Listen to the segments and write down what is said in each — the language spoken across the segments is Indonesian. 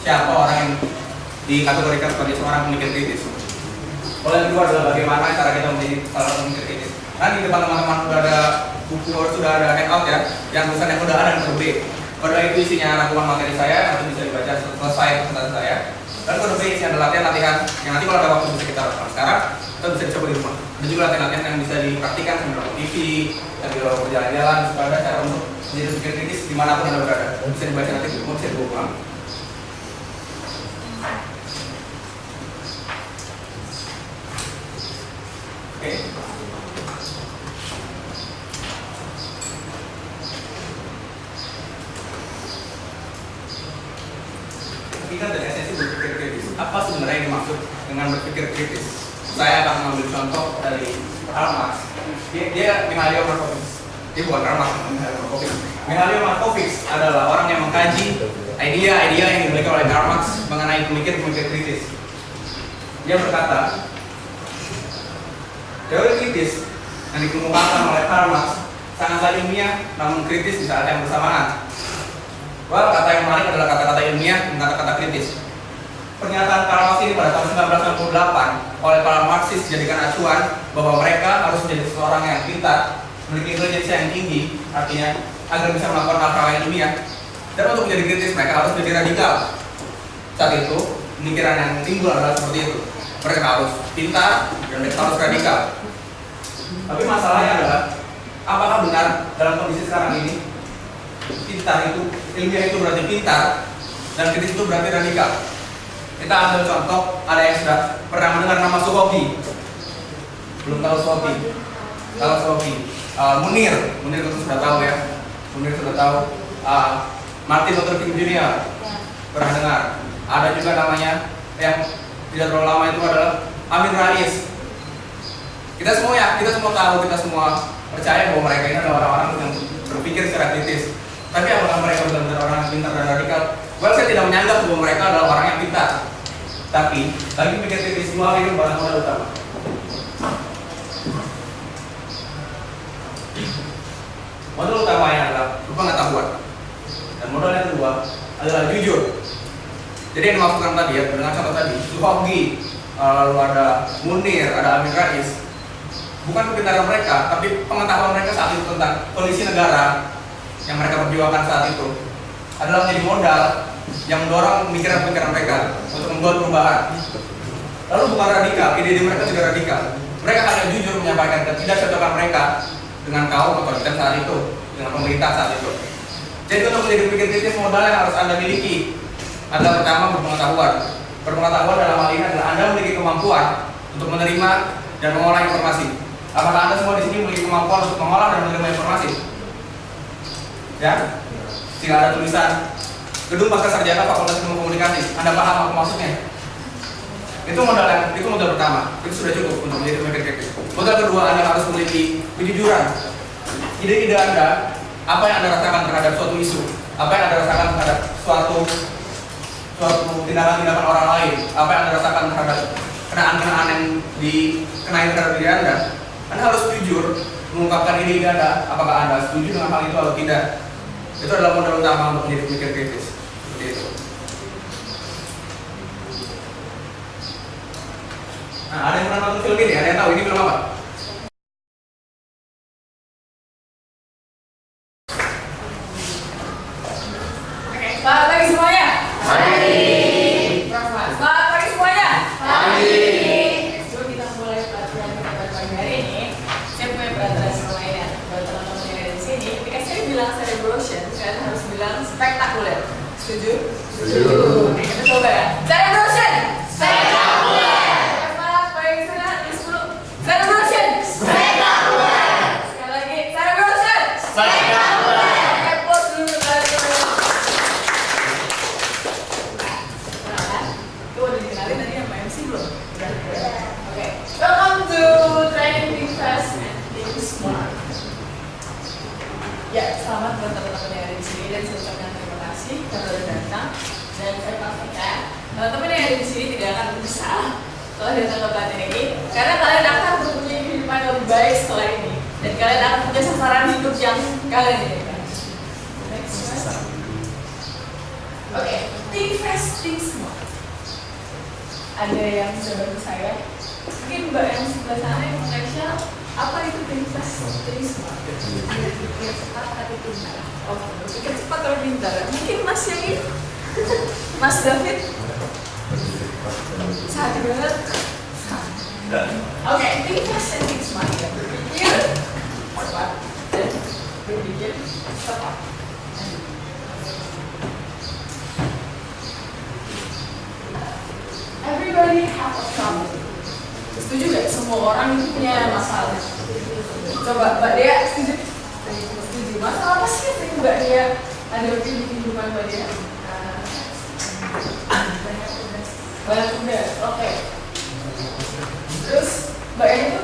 siapa orang yang dikategorikan sebagai seorang pemikir kritis. Poin yang kedua adalah bagaimana cara kita menjadi seorang pemikir kritis. Nah, di depan teman-teman sudah ada buku, sudah ada handout ya, yang tulisan yang udah ada dan kode B. Kode A itu isinya rangkuman materi saya, nanti bisa dibaca selesai presentasi saya. Dan kode B isinya adalah latihan-latihan yang nanti kalau ada waktu bisa kita lakukan sekarang, kita bisa dicoba di rumah. Ada juga latihan-latihan yang bisa dipraktikkan sambil nonton TV, sambil berjalan-jalan, supaya ada cara untuk menjadi pemikir kritis dimanapun Anda berada. Bisa dibaca nanti di rumah, bisa dibawa pulang. Oke. Tingkat dan esensi berpikir kritis. Apa sebenarnya yang dimaksud dengan berpikir kritis? Saya akan mengambil contoh dari Karl Marx. Dia Mikhail Markovits. Dia bukan Karl Marx, Mikhail Markovits. Mikhail Markovits adalah orang yang mengkaji ide-ide yang dimiliki oleh Karl Marx mengenai pemikir-pemikir kritis. Dia berkata, teori kritis yang dikemukakan oleh Karl Marx sangat ilmiah namun kritis di saat yang bersamaan. Well, kata yang menarik adalah kata-kata ilmiah dan kata-kata kritis. Pernyataan Karl Marx ini pada tahun 1968 oleh para Marxis dijadikan acuan bahwa mereka harus menjadi seseorang yang pintar, memiliki intelijensi yang tinggi, artinya agar bisa melakukan hal-hal yang ilmiah. Dan untuk menjadi kritis mereka harus menjadi radikal. Saat itu, pemikiran yang timbul adalah seperti itu. Mereka harus pintar dan mereka harus radikal. Tapi masalahnya adalah, apakah benar dalam kondisi sekarang ini pintar itu, ilmiah itu berarti pintar dan kritis itu berarti radikal? Kita ambil contoh, ada yang sudah pernah mendengar nama Sohobi? Belum tahu Sohobi? Tahu Sohobi? Munir itu sudah tahu ya. Munir sudah tahu. Martin Luther King Jr. pernah dengar. Ada juga namanya yang tidak terlalu lama itu adalah Amin Rais. Kita semua tahu, kita semua percaya bahwa mereka ini adalah orang-orang yang berpikir secara kritis. Tapi apakah mereka benar-benar orang yang pintar dan radikal? Well, saya tidak menyanggah bahwa mereka adalah orang yang pintar. Tapi bagi pemikir kritis dua hal ini barang modal utama. Modal utamanya adalah pengetahuan. Dan modal yang kedua adalah jujur. Jadi yang dimaksudkan tadi ya, dengan contoh tadi, Sohobi, lalu ada Munir, ada Amin Rais. Bukan kepintaran mereka, tapi pengetahuan mereka saat itu tentang kondisi negara yang mereka perjuangkan saat itu adalah menjadi modal yang mendorong pemikiran-pemikiran mereka untuk membuat perubahan. Lalu bukan radikal, ide-ide mereka juga radikal. Mereka hanya jujur menyampaikan ketidakcocokan mereka dengan kaum otoriter saat itu, dengan pemerintah saat itu. Jadi untuk menjadi pemikir kritis, modal yang harus Anda miliki adalah pertama berpengetahuan. Berpengetahuan dalam hal ini adalah Anda memiliki kemampuan untuk menerima dan mengolah informasi. Apakah Anda semua di sini memiliki kemampuan untuk mengolah dan menerima informasi? Ya? Jika ada tulisan Gedung Pasca Sarjana Fakultas Ilmu Komunikasi, Anda paham apa maksudnya? Itu modal pertama. Itu sudah cukup untuk menjadi pemikir kritis. Modal kedua, Anda harus memiliki kejujuran. Ide-ide Anda, apa yang Anda rasakan terhadap suatu isu, apa yang Anda rasakan terhadap suatu tindakan-tindakan orang lain, apa yang Anda rasakan terhadap kenaan-kenaan yang dikenai terhadap diri Anda harus jujur mengungkapkan ide-ide Anda, apakah Anda setuju dengan hal itu atau tidak. Itu adalah modal utama untuk menjadi pemikir kritis. Seperti itu. Nah, ada yang pernah nonton film ini? Ada yang tahu ini film apa? Oke, selamat pagi semuanya. Pagi. Selamat pagi semuanya. Pagi. Sebelum kita mulai pelajaran kita pada pagi hari ini, saya punya peraturan lainnya buat teman-teman yang ada di sini. Ketika saya bilang celebration, kalian harus bilang spektakuler. Setuju? Setuju. Oke, kita coba ya. Celebration. Spektakuler. Semangat pagi sana di 10. Celebration. Spektakuler. Sekali lagi, celebration. Spektakuler. Oke, pause dulu kalian. Itu udah dikenalin tadi sama MC belum? Udah. Oke. Welcome to Training Think Fast and Think Smart. Ya, selamat buat teman-teman yang ada di sini dan saya ucapkan terima kasih karena sudah datang. Dan saya pastikan teman-teman yang ada di sini tidak akan menyesal kalau datang ke pelatihan ini, karena kalian akan mempunyai kehidupan yang lebih baik setelah ini dan kalian akan punya sasaran hidup yang kalian inginkan. Next slide. Oke, think fast, ateisme. Ada yang bisa bantu saya? Mungkin Mbak yang sebelah sana yang mengenai apa itu ateisme? Berpikir cepat tapi pintar. Oh, berpikir cepat tapi pintar. Mungkin Mas yang ini, Mas David. Sahaja banget. Oke, ini ateisme ya. Berpikir cepat dan berpikir cepat. Everybody have a problem. Setuju gak? Semua orang itu punya masalah. Coba Mbak Dea setuju? Setuju. Masalah apa sih yang Mbak Dea ada di kehidupan Mbak Dea? Banyak tugas. Oke. Terus Mbak Dea itu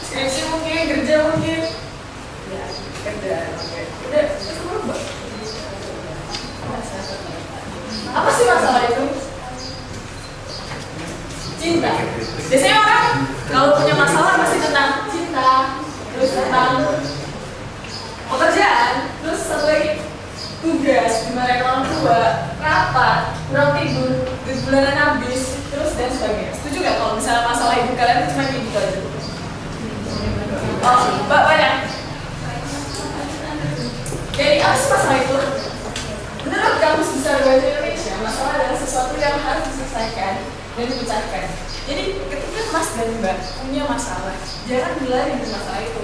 skripsi mungkin, kerja mungkin. Ya, kerja. Oke. Udah, terus Mbak. Apa sih masalah itu? Cinta. Biasanya orang kalau punya masalah pasti tentang cinta, terus tentang pekerjaan, terus satu lagi tugas, dimarahin orang tua, rapat, kurang tidur, duit bulanan habis, terus dan sebagainya. Setuju nggak kalau misalnya masalah hidup kalian itu cuma gitu aja? Oh, Mbak banyak. Jadi apa sih masalah itu? Menurut Kamus Besar Bahasa Indonesia, masalah adalah sesuatu yang harus diselesaikan dan dipecahkan. Jadi ketika Mas dan Mbak punya masalah, jangan berlari dari masalah itu.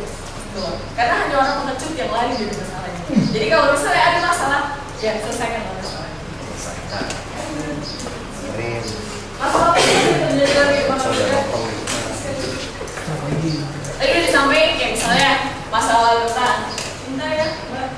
Tuh. Karena hanya orang pengecut yang lari dari masalahnya. Jadi kalau misalnya ada masalah, ya selesaikan masalahnya. Masalah apa sih yang terjadi dari masalah? Tadi udah disampaikan kayak misalnya masalah tentang cinta ya, Mbak.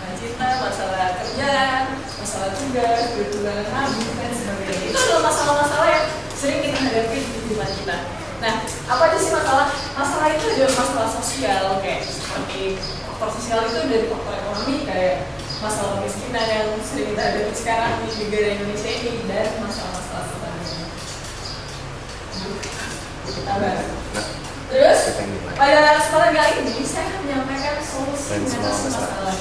Nah, cinta, masalah kerjaan, masalah tugas, duit bulanan habis dan sebagainya. Itu adalah masalah-masalah yang sering kita hadapi di kehidupan kita. Nah, apa aja sih masalah? Masalah itu adalah masalah sosial, kayak seperti faktor sosial itu dari faktor ekonomi kayak masalah kemiskinan yang sering kita hadapi sekarang di negara Indonesia ini dan masalah-masalah sebenarnya. Kita bahas. Terus pada kesempatan kali ini saya akan menyampaikan solusi mengatasi masalah.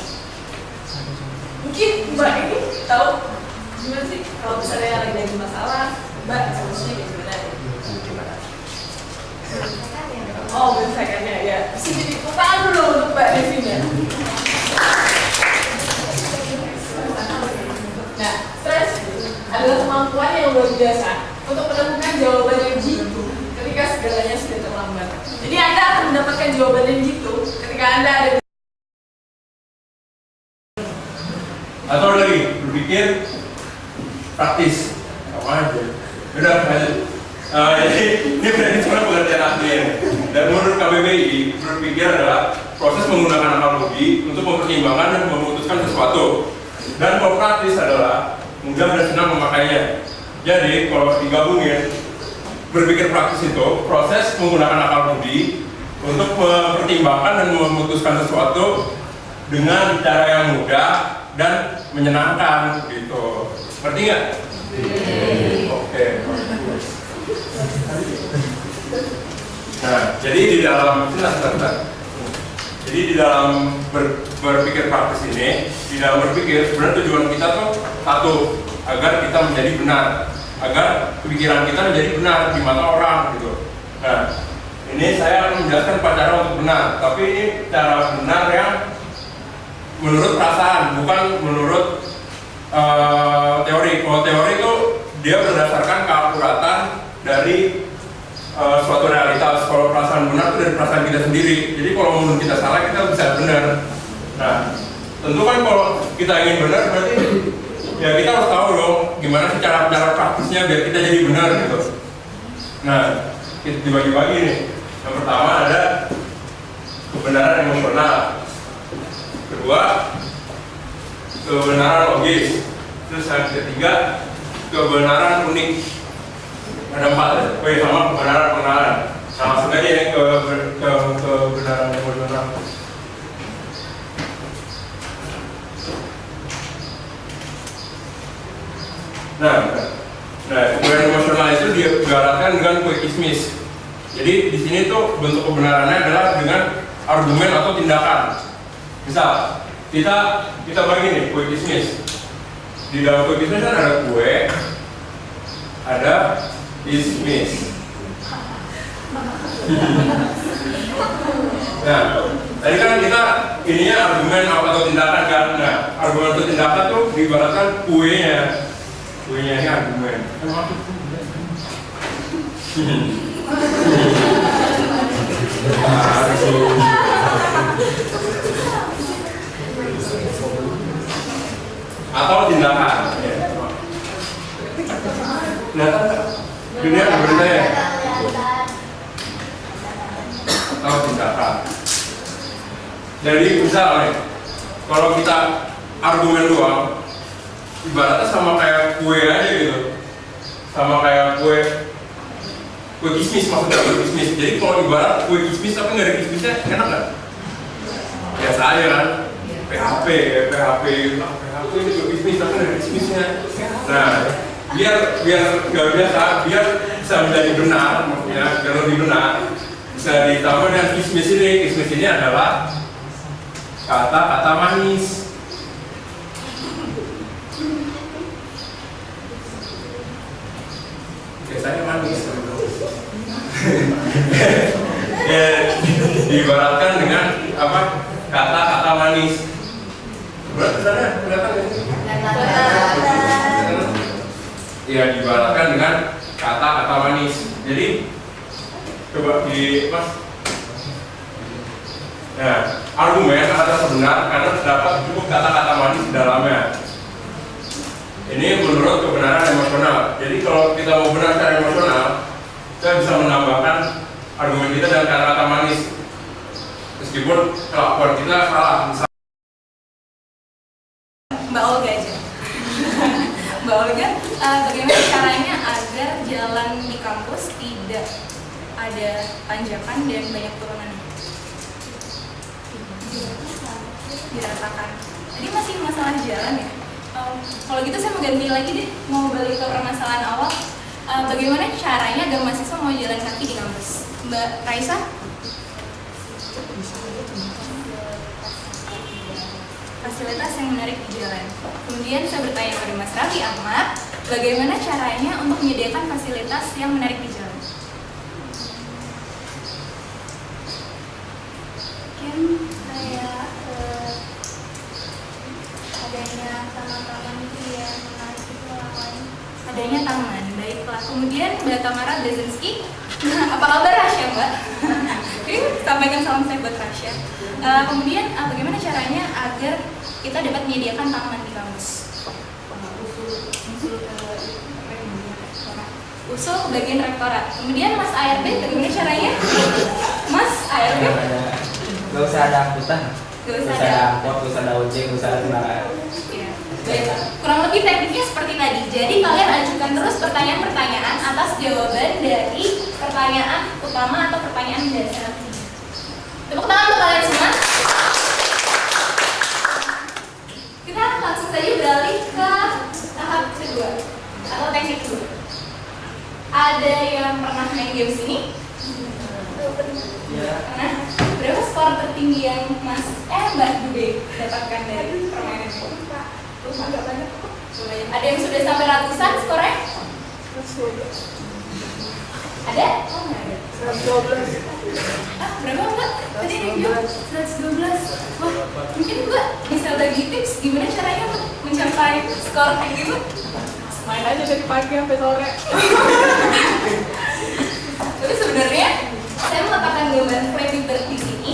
Mungkin Mbak ini tahu gimana sih kalau misalnya lagi ada masalah, Mbak solusinya kayak gimana? Oh, menyelesaikannya ya. Sini tepuk tangan dulu untuk Mbak Devina. Nah, stres adalah kemampuan yang luar biasa untuk menemukan jawaban yang jitu ketika segalanya sudah terlambat. Jadi Anda akan mendapatkan jawaban yang jitu ketika Anda ada. Atau lagi berpikir praktis, apa aja. Udah lanjut. Jadi ini berarti cuma pengertian aslinya. Dan menurut KBBI, berpikir adalah proses menggunakan akal logik untuk mempertimbangkan dan memutuskan sesuatu. Dan kalau praktis adalah mudah dan senang memakainya. Jadi kalau digabungin, berpikir praktis itu proses menggunakan akal budi untuk mempertimbangkan dan memutuskan sesuatu dengan cara yang mudah dan menyenangkan gitu. Ngerti nggak? Oke. Nah, jadi di dalam jadi di dalam berpikir praktis ini, di dalam berpikir sebenarnya tujuan kita tuh satu, agar kita menjadi benar, agar pikiran kita menjadi benar di mata orang gitu. Nah, ini saya akan menjelaskan cara untuk benar, tapi ini cara benar yang menurut perasaan, bukan menurut teori. Kalau teori itu dia berdasarkan keakuratan dari suatu realitas. Kalau perasaan benar itu dari perasaan kita sendiri. Jadi kalau menurut kita salah, kita bisa benar. Nah, tentu kan kalau kita ingin benar berarti ya kita harus tahu dong gimana sih cara praktisnya biar kita jadi benar gitu. Nah, kita dibagi-bagi nih. Yang pertama ada kebenaran emosional. Kedua, kebenaran logis. Terus yang ketiga, kebenaran unik. Ada 4 ya, sama kebenaran pengenalan. Nah, langsung aja yang kebenaran emosional. Nah, kebenaran emosional itu diibaratkan dengan kue kismis. Jadi di sini tuh bentuk kebenarannya adalah dengan argumen atau tindakan. Misal, kita bagi nih kue kismis. Di dalam kue kismis kan ada kue, ada dismiss. Nah, tadi kan kita ininya argumen atau tindakan kan. Nah, argumen atau tindakan tuh diibaratkan kuenya. Kuenya ini argumen. Atau tindakan. Kelihatan nggak? Dunia berbeda ya. Atau tindakan. Jadi misalnya, kalau kita argumen doang, ibaratnya sama kayak kue aja gitu, sama kayak kue kismis, maksudnya kue kismis. Jadi kalau ibarat kue kismis tapi nggak ada kismisnya, enak nggak? Biasa aja kan? PHP ini kue kismis tapi nggak ada kismisnya. Nah, biar nggak biasa, biar bisa menjadi benar, maksudnya biar lebih benar, bisa ditambah dengan kismis ini. Kismis ini adalah kata-kata manis. Biasanya manis. Ya, diibaratkan dengan apa? Kata-kata manis. Berarti kelihatan ya, diibaratkan dengan kata-kata manis. Jadi coba di Mas. Nah, argumen adalah benar karena terdapat cukup kata-kata manis di dalamnya. Ini menurut kebenaran emosional. Jadi kalau kita mau benar secara emosional, kita bisa menambahkan argumen kita dengan kata-kata manis. Meskipun kelakuan kita salah. Mbak Olga aja. Mbak Olga, bagaimana caranya agar jalan di kampus tidak ada tanjakan dan banyak turunan? Diratakan. Jadi masih masalah jalan ya. Kalau gitu saya mau ganti lagi deh, mau balik ke permasalahan awal. Bagaimana caranya agar mahasiswa mau jalan kaki di kampus? Mbak Raisa? Fasilitas yang menarik di jalan. Kemudian saya bertanya kepada Mas Raffi Ahmad, bagaimana caranya untuk menyediakan fasilitas yang menarik di jalan? Mungkin kayak adanya taman-taman itu yang menarik itu orang lain. Adanya taman, baiklah. Kemudian Mbak Tamara Blazinski, apa kabar Rasya Mbak? Oke, sampaikan salam saya buat Rasya. Kemudian bagaimana caranya agar kita dapat menyediakan taman di kampus? Usul ke bagian rektorat. Kemudian Mas ARB, bagaimana caranya? Mas ARB? Gak usah ada angkutan, Gak gak usah usah ada ada. angkot, gak usah ada ojek, gak usah ada kendaraan. Ya, baik. Kurang lebih tekniknya seperti tadi. Jadi kalian ajukan terus pertanyaan-pertanyaan atas jawaban dari pertanyaan utama atau pertanyaan dasar. Tepuk tangan untuk kalian semua. Kita langsung saja beralih ke tahap kedua atau teknik kedua. Ada yang pernah main games ini? Pernah? Berapa skor tertinggi yang Mbak Dube dapatkan dari permainan ini? Lupa, nggak banyak. Ada yang sudah sampai ratusan skornya? Ada? Oh, nggak ada. 112. Berapa Mbak? Tadi ada yang jawab 112. Wah, mungkin Mbak bisa bagi tips gimana caranya untuk mencapai skor kayak gitu? Main aja dari pagi sampai sore. Tapi sebenarnya saya meletakkan gambar Flappy Bird di sini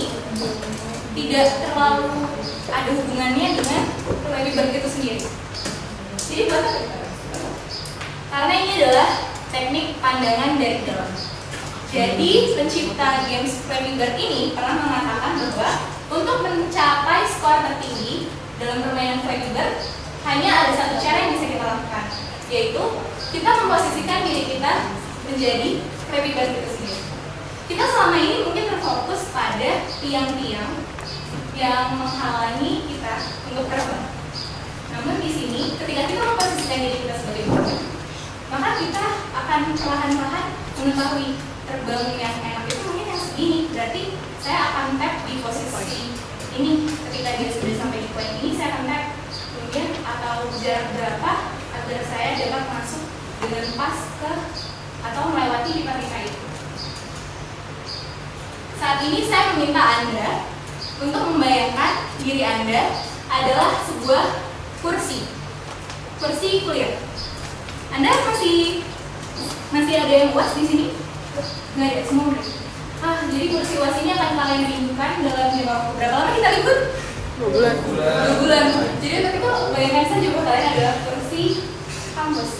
tidak terlalu ada hubungannya dengan Flappy Bird itu sendiri. Jadi bahkan karena ini adalah teknik pandangan dari dalam. Jadi pencipta games Flappy Bird ini pernah mengatakan bahwa untuk mencapai skor tertinggi dalam permainan Flappy Bird hanya ada satu cara yang bisa kita lakukan, yaitu kita memposisikan diri kita menjadi Flappy Bird itu sendiri. Kita selama ini mungkin terfokus pada tiang-tiang yang menghalangi kita untuk terbang. Namun di sini, ketika kita memposisikan diri kita sebagai burung, maka kita akan perlahan-lahan mengetahui terbang yang enak itu mungkin yang segini. Berarti saya akan tap di posisi ini. Ketika dia sudah sampai di poin ini, saya akan tap kemudian atau jarak berapa agar saya dapat masuk dengan pas ke atau melewati hipotetika itu. Saat ini saya meminta Anda untuk membayangkan diri Anda adalah sebuah kursi kuliah. Anda masih ada yang UAS di sini? Nggak ada, semua udah. Jadi kursi UAS ini akan kalian rindukan dalam berapa lama kita libur? 2 bulan. Jadi untuk itu bayangkan saja bahwa kalian adalah kursi kampus.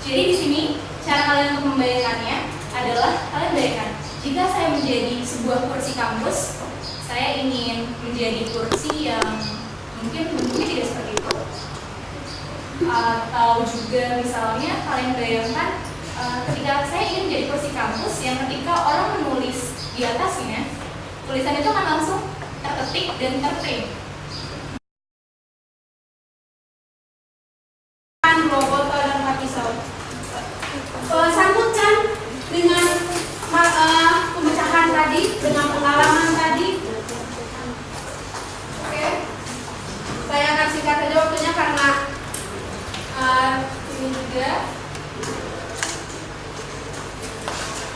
Jadi di sini cara kalian untuk membayangkannya adalah kalian bayangkan jika saya menjadi sebuah kursi kampus, saya ingin menjadi kursi yang mungkin bentuknya tidak seperti itu. Atau juga misalnya kalian bayangkan ketika saya ingin menjadi kursi kampus yang ketika orang menulis di atasnya, tulisan itu akan langsung terketik dan terprint. Botol dan pisau. Sambutkan dengan pemecahan tadi, dengan pengalaman tadi. Oke. Saya akan singkat saja waktunya karena ini juga.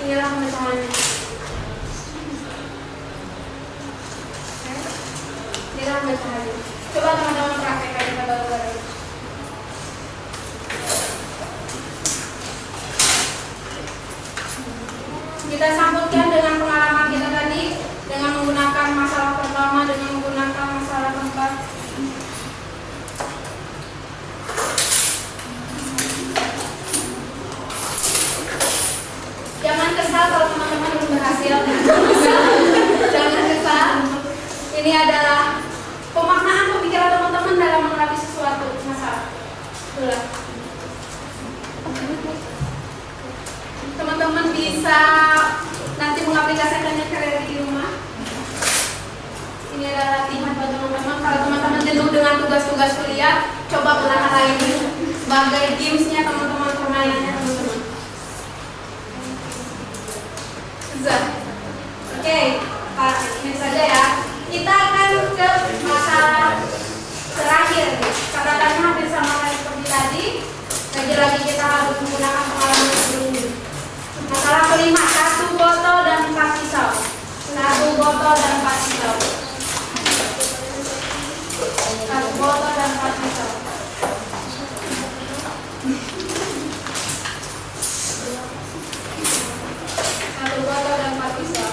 Inilah pemecahannya. Inilah pemecahannya. Coba teman-teman praktekkan kita bareng-bareng. Kita sambutkan dengan pengalaman kita tadi, dengan menggunakan masalah pertama, dengan menggunakan masalah keempat. Jangan kesal kalau teman-teman belum berhasil. Jangan kesal. Ini adalah pemaknaan pemikiran teman-teman dalam menghadapi sesuatu masalah. Itulah. Teman-teman bisa nanti mengaplikasikannya di rumah. Ini adalah latihan buat teman-teman. Kalau teman-teman jenuh dengan tugas-tugas kuliah, coba gunakan lagi sebagai gamesnya teman-teman, permainannya teman-teman. Oke, ini saja ya. Kita akan ke masalah terakhir. Catatannya hampir sama kayak seperti tadi. Lagi-lagi kita harus menggunakan pengalaman sebelumnya. Masalah kelima, 1 botol dan 4 pisau. 1 botol dan 4 pisau. 1 botol dan 4 pisau. Satu botol dan 4 pisau.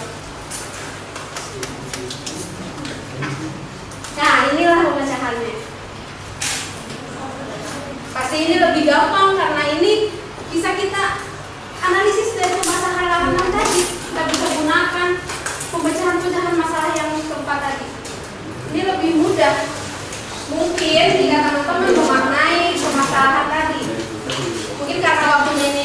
Nah, inilah pemecahannya. Pasti ini lebih gampang karena ini bisa kita analisis dari permasalahan tadi. Kita bisa gunakan pemecahan-pemecahan masalah yang keempat tadi. Ini lebih mudah. Mungkin jika teman-teman memaknai permasalahan tadi, mungkin karena waktunya ini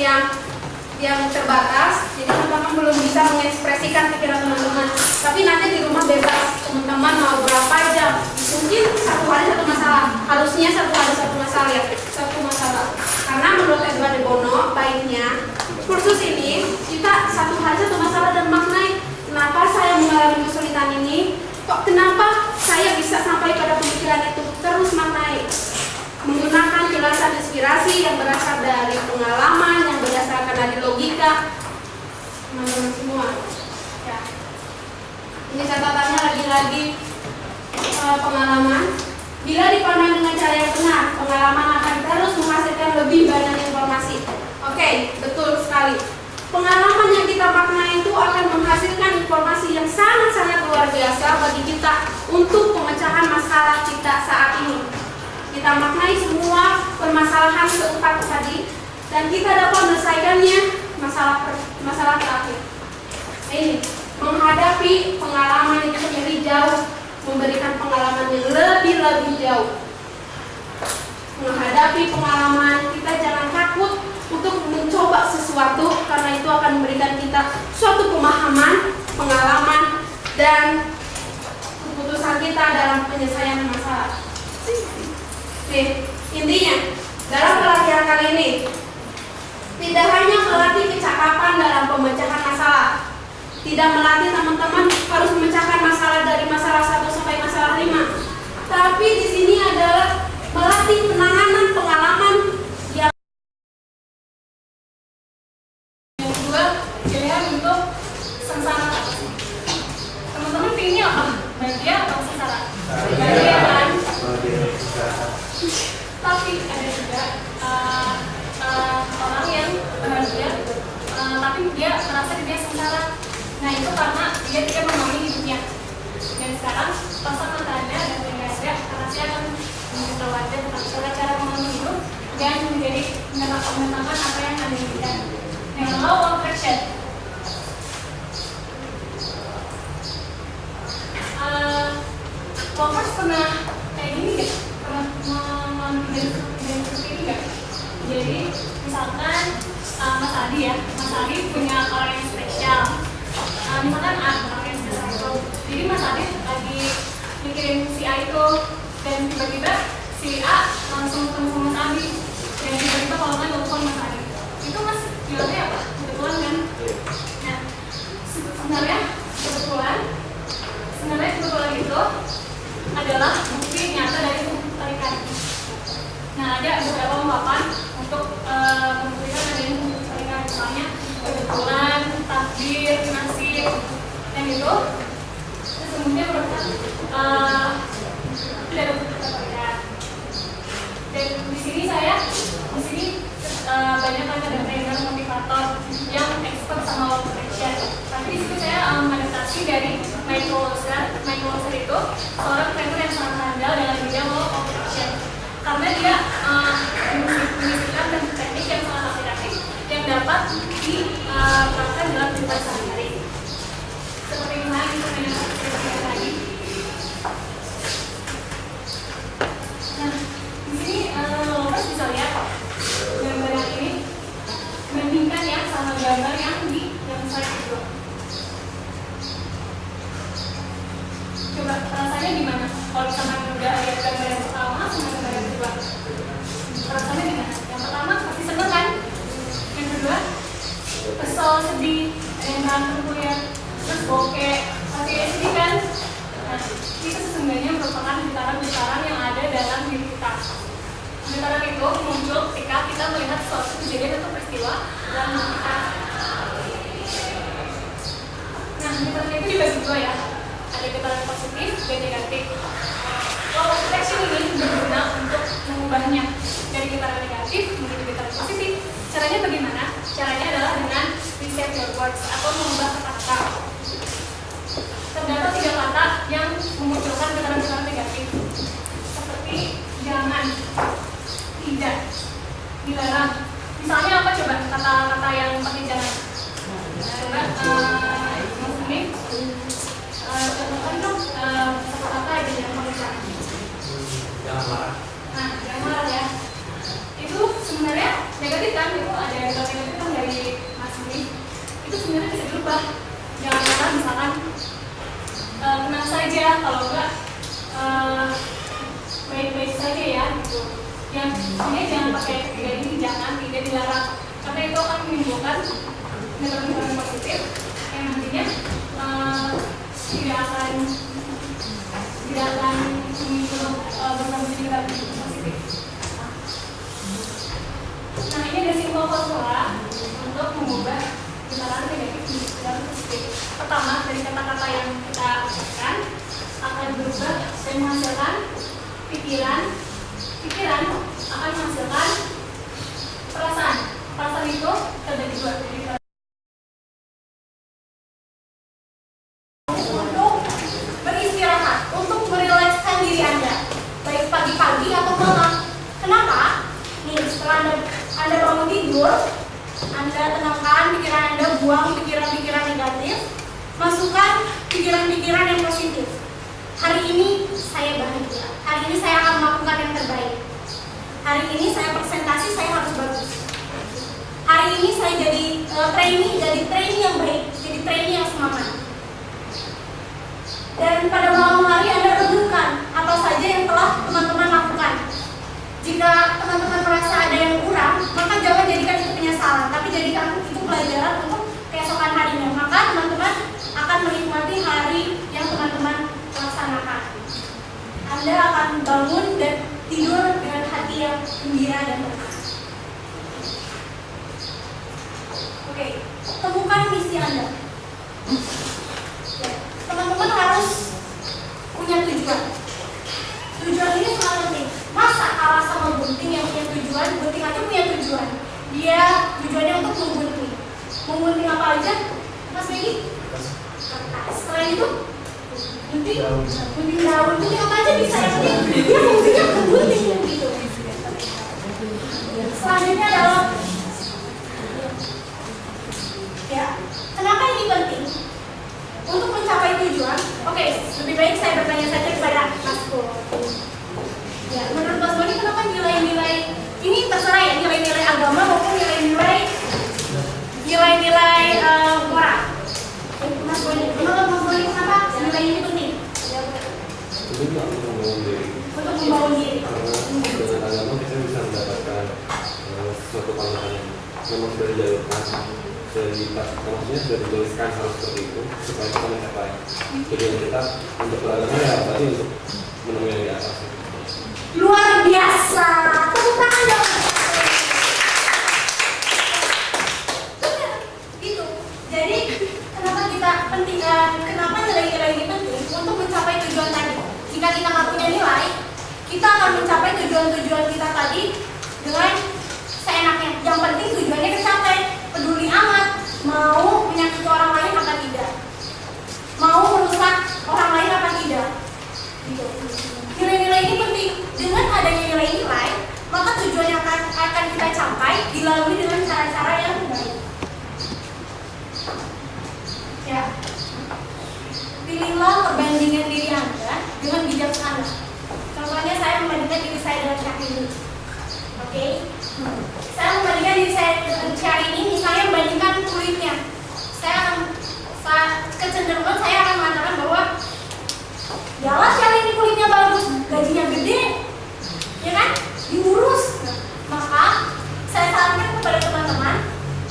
yang terbatas, jadi teman-teman belum bisa mengekspresikan pikiran teman-teman. Tapi nanti di rumah bebas, teman-teman mau berapa jam. Mungkin 1 hari 1 masalah. Harusnya 1 hari 1 masalah ya, 1 masalah. Karena menurut Edward de Bono, baiknya kursus ini kita 1 hari 1 masalah dan maknai kenapa saya mengalami kesulitan ini, kok kenapa saya bisa sampai pada pemikiran itu, terus maknai menggunakan jelasan inspirasi yang berasal dari pengalaman, yang berdasarkan dari logika teman-teman semua ya. Ini catatannya lagi-lagi pengalaman. Bila dipandang dengan cara yang benar, pengalaman akan terus menghasilkan lebih banyak informasi. Oke, betul sekali. Pengalaman yang kita maknai itu akan menghasilkan informasi yang sangat-sangat luar biasa bagi kita untuk pemecahan masalah kita saat ini. Kita maknai semua permasalahan keempat tadi dan kita dapat menyelesaikannya masalah terakhir. Ini menghadapi pengalaman itu sendiri jauh, memberikan pengalaman yang lebih jauh. Menghadapi pengalaman, kita jangan takut untuk mencoba sesuatu karena itu akan memberikan kita suatu pemahaman, pengalaman, dan keputusan kita dalam penyelesaian masalah. Oke, intinya dalam pelatihan kali ini tidak hanya melatih kecakapan dalam pemecahan masalah, tidak melatih teman-teman harus memecahkan masalah dari masalah 1 sampai masalah 5, tapi di sini adalah melatih penanganan pengalaman dia sengsara. Iya kan? Tapi ada juga orang yang bahagia, tapi dia merasa dia sengsara. Nah itu karena dia tidak memahami hidupnya. Dan sekarang pasang mata Anda dan telinga Anda, karena saya akan memberitahu Anda tentang cara memahami hidup dan menjadi menetapkan apa yang Anda inginkan. Dengan law of attraction. Lovers pernah kayak gini nggak? Pernah mengambil seperti ini nggak? Jadi misalkan Mas Adi ya, Mas Adi punya orang yang spesial. Misalkan orang yang spesial itu. Jadi Mas Adi lagi mikirin si A itu, dan tiba-tiba si A langsung ketemu sama Mas Adi, dan tiba-tiba kalau kan telepon Mas Adi. Itu Mas bilangnya apa? Kebetulan kan? Nah, sebenarnya kebetulan itu adalah bukti nyata dari ketertarikan. Nah, ada beberapa ungkapan untuk membuktikan adanya ketertarikan, misalnya kebetulan, takdir, nasib, dan itu sesungguhnya merupakan tidak ada bukti ketertarikan. Dan di sini banyak kan ada trainer motivator yang expert sama law of attraction. Tapi di situ saya mengadaptasi dari Michael Loser itu seorang trainer yang sangat handal dalam bidang law of attraction, karena dia menyisipkan teknik yang sangat aplikatif yang dapat diterapkan dalam kehidupan sehari-hari. Seperti misalnya instrumen tadi. Nah, di sini lovers bisa lihat gambar yang ini bandingkan ya sama gambar yang di slide itu. Coba rasanya gimana? Kalau misalkan udah lihat gambar yang pertama sama gambar yang kedua, rasanya gimana? Yang pertama pasti seneng kan? Yang kedua kesel, sedih, ada yang berantem ya, terus bokeh, pasti sedih kan? Nah, itu sesungguhnya merupakan getaran-getaran yang ada dalam diri kita. Getaran itu muncul ketika kita melihat suatu kejadian atau peristiwa dalam hidup kita. Nah, getaran itu dibagi dua ya. Ada getaran positif dan negatif. Law of attraction ini berguna untuk mengubahnya dari getaran negatif menjadi getaran positif. Caranya bagaimana? Caranya adalah dengan reset your words atau mengubah kata-kata. Terdapat 3 kata yang memunculkan getaran-getaran negatif, seperti jangan, tidak, dilarang. Misalnya apa coba kata-kata yang pakai jangan? Coba Mas ini contohkan dong satu kata aja yang pakai jangan. Jangan marah. Nah, jangan marah ya. Itu sebenarnya negatif kan? Itu ada negatif kan dari Mas ini. Itu sebenarnya bisa berubah. Jangan marah misalkan tenang saja, kalau enggak baik-baik saja ya gitu. Yang ini jangan pakai tidak ini, jangan tidak dilarang, karena itu akan menimbulkan getaran positif yang nantinya tidak akan muncul berkontribusi getaran positif. Nah, ini ada simpel formula untuk mengubah getaran negatif menjadi getaran positif. Pertama, dari kata-kata yang kita ucapkan akan berubah dan menghasilkan pikiran akan menghasilkan perasaan. Perasaan itu terbagi dua. Untuk beristirahat, untuk merilekskan diri Anda, baik pagi-pagi atau malam. Kenapa? Nih, setelah Anda bangun tidur, Anda tenangkan pikiran Anda, buang pikiran-pikiran negatif, masukkan pikiran-pikiran yang positif. Hari ini saya bahagia. Hari ini saya akan melakukan yang terbaik. Hari ini saya presentasi, saya harus bagus. Hari ini saya jadi trainee yang baik, jadi trainee yang semangat. Dan pada malam hari Anda renungkan apa saja yang telah teman-teman lakukan. Jika teman-teman merasa ada yang kurang, maka jangan jadikan itu penyesalan, tapi jadikan itu pelajaran untuk keesokan harinya. Maka teman-teman akan menikmati hari yang teman-teman laksanakan. Anda akan bangun dan tidur dengan hati yang gembira dan tenang. Oke, temukan misi Anda. Teman-teman harus tujuan, gunting aja punya tujuan. Dia tujuannya untuk menggunting. Menggunting apa aja? Mas Megi? Kertas. Selain itu, gunting daun, gunting apa aja bisa. Yang penting dia fungsinya menggunting gitu. Selanjutnya adalah ya, kenapa ini penting? Untuk mencapai tujuan, oke, lebih baik saya bertanya saja kepada Mas Bo. Ya, menurut Mas Bo ini kenapa nilai-nilai ini terserah ya, nilai-nilai agama maupun nilai-nilai moral. Mas Bo ini, menurut Mas Bo ini kenapa nilai ini penting? Untuk membangun diri. Dengan agama kita bisa mendapatkan suatu pengalaman yang memang sudah dijalurkan, maksudnya sudah dituliskan hal seperti itu supaya kita mencapai tujuan kita untuk beragama ya tadi untuk menemui yang di atas. Luar biasa, tepuk tangan dong. Benar, gitu. Jadi kenapa kita penting? Kenapa nilai-nilai ini penting untuk mencapai tujuan tadi? Jika kita nggak punya nilai, kita akan mencapai tujuan-tujuan kita tadi dengan seenaknya. Yang penting tujuannya tercapai. Peduli amat, mau menyakiti orang lain apa tidak, mau merusak orang lain apa tidak. Gitu. Nilai-nilai ini penting. Dengan adanya nilai-nilai, maka tujuan yang akan kita capai dilalui dengan cara-cara yang baik. Ya, pilihlah perbandingan diri Anda dengan bijaksana. Contohnya saya membandingkan diri saya dengan Syahrini. Oke? Saya membandingkan diri saya dengan Syahrini, misalnya membandingkan kulitnya. Kecenderungan saya akan mengatakan bahwa yalah Syahrini kulitnya bagus, gajinya gede, ya kan? Diurus. Maka saya sarankan kepada teman-teman,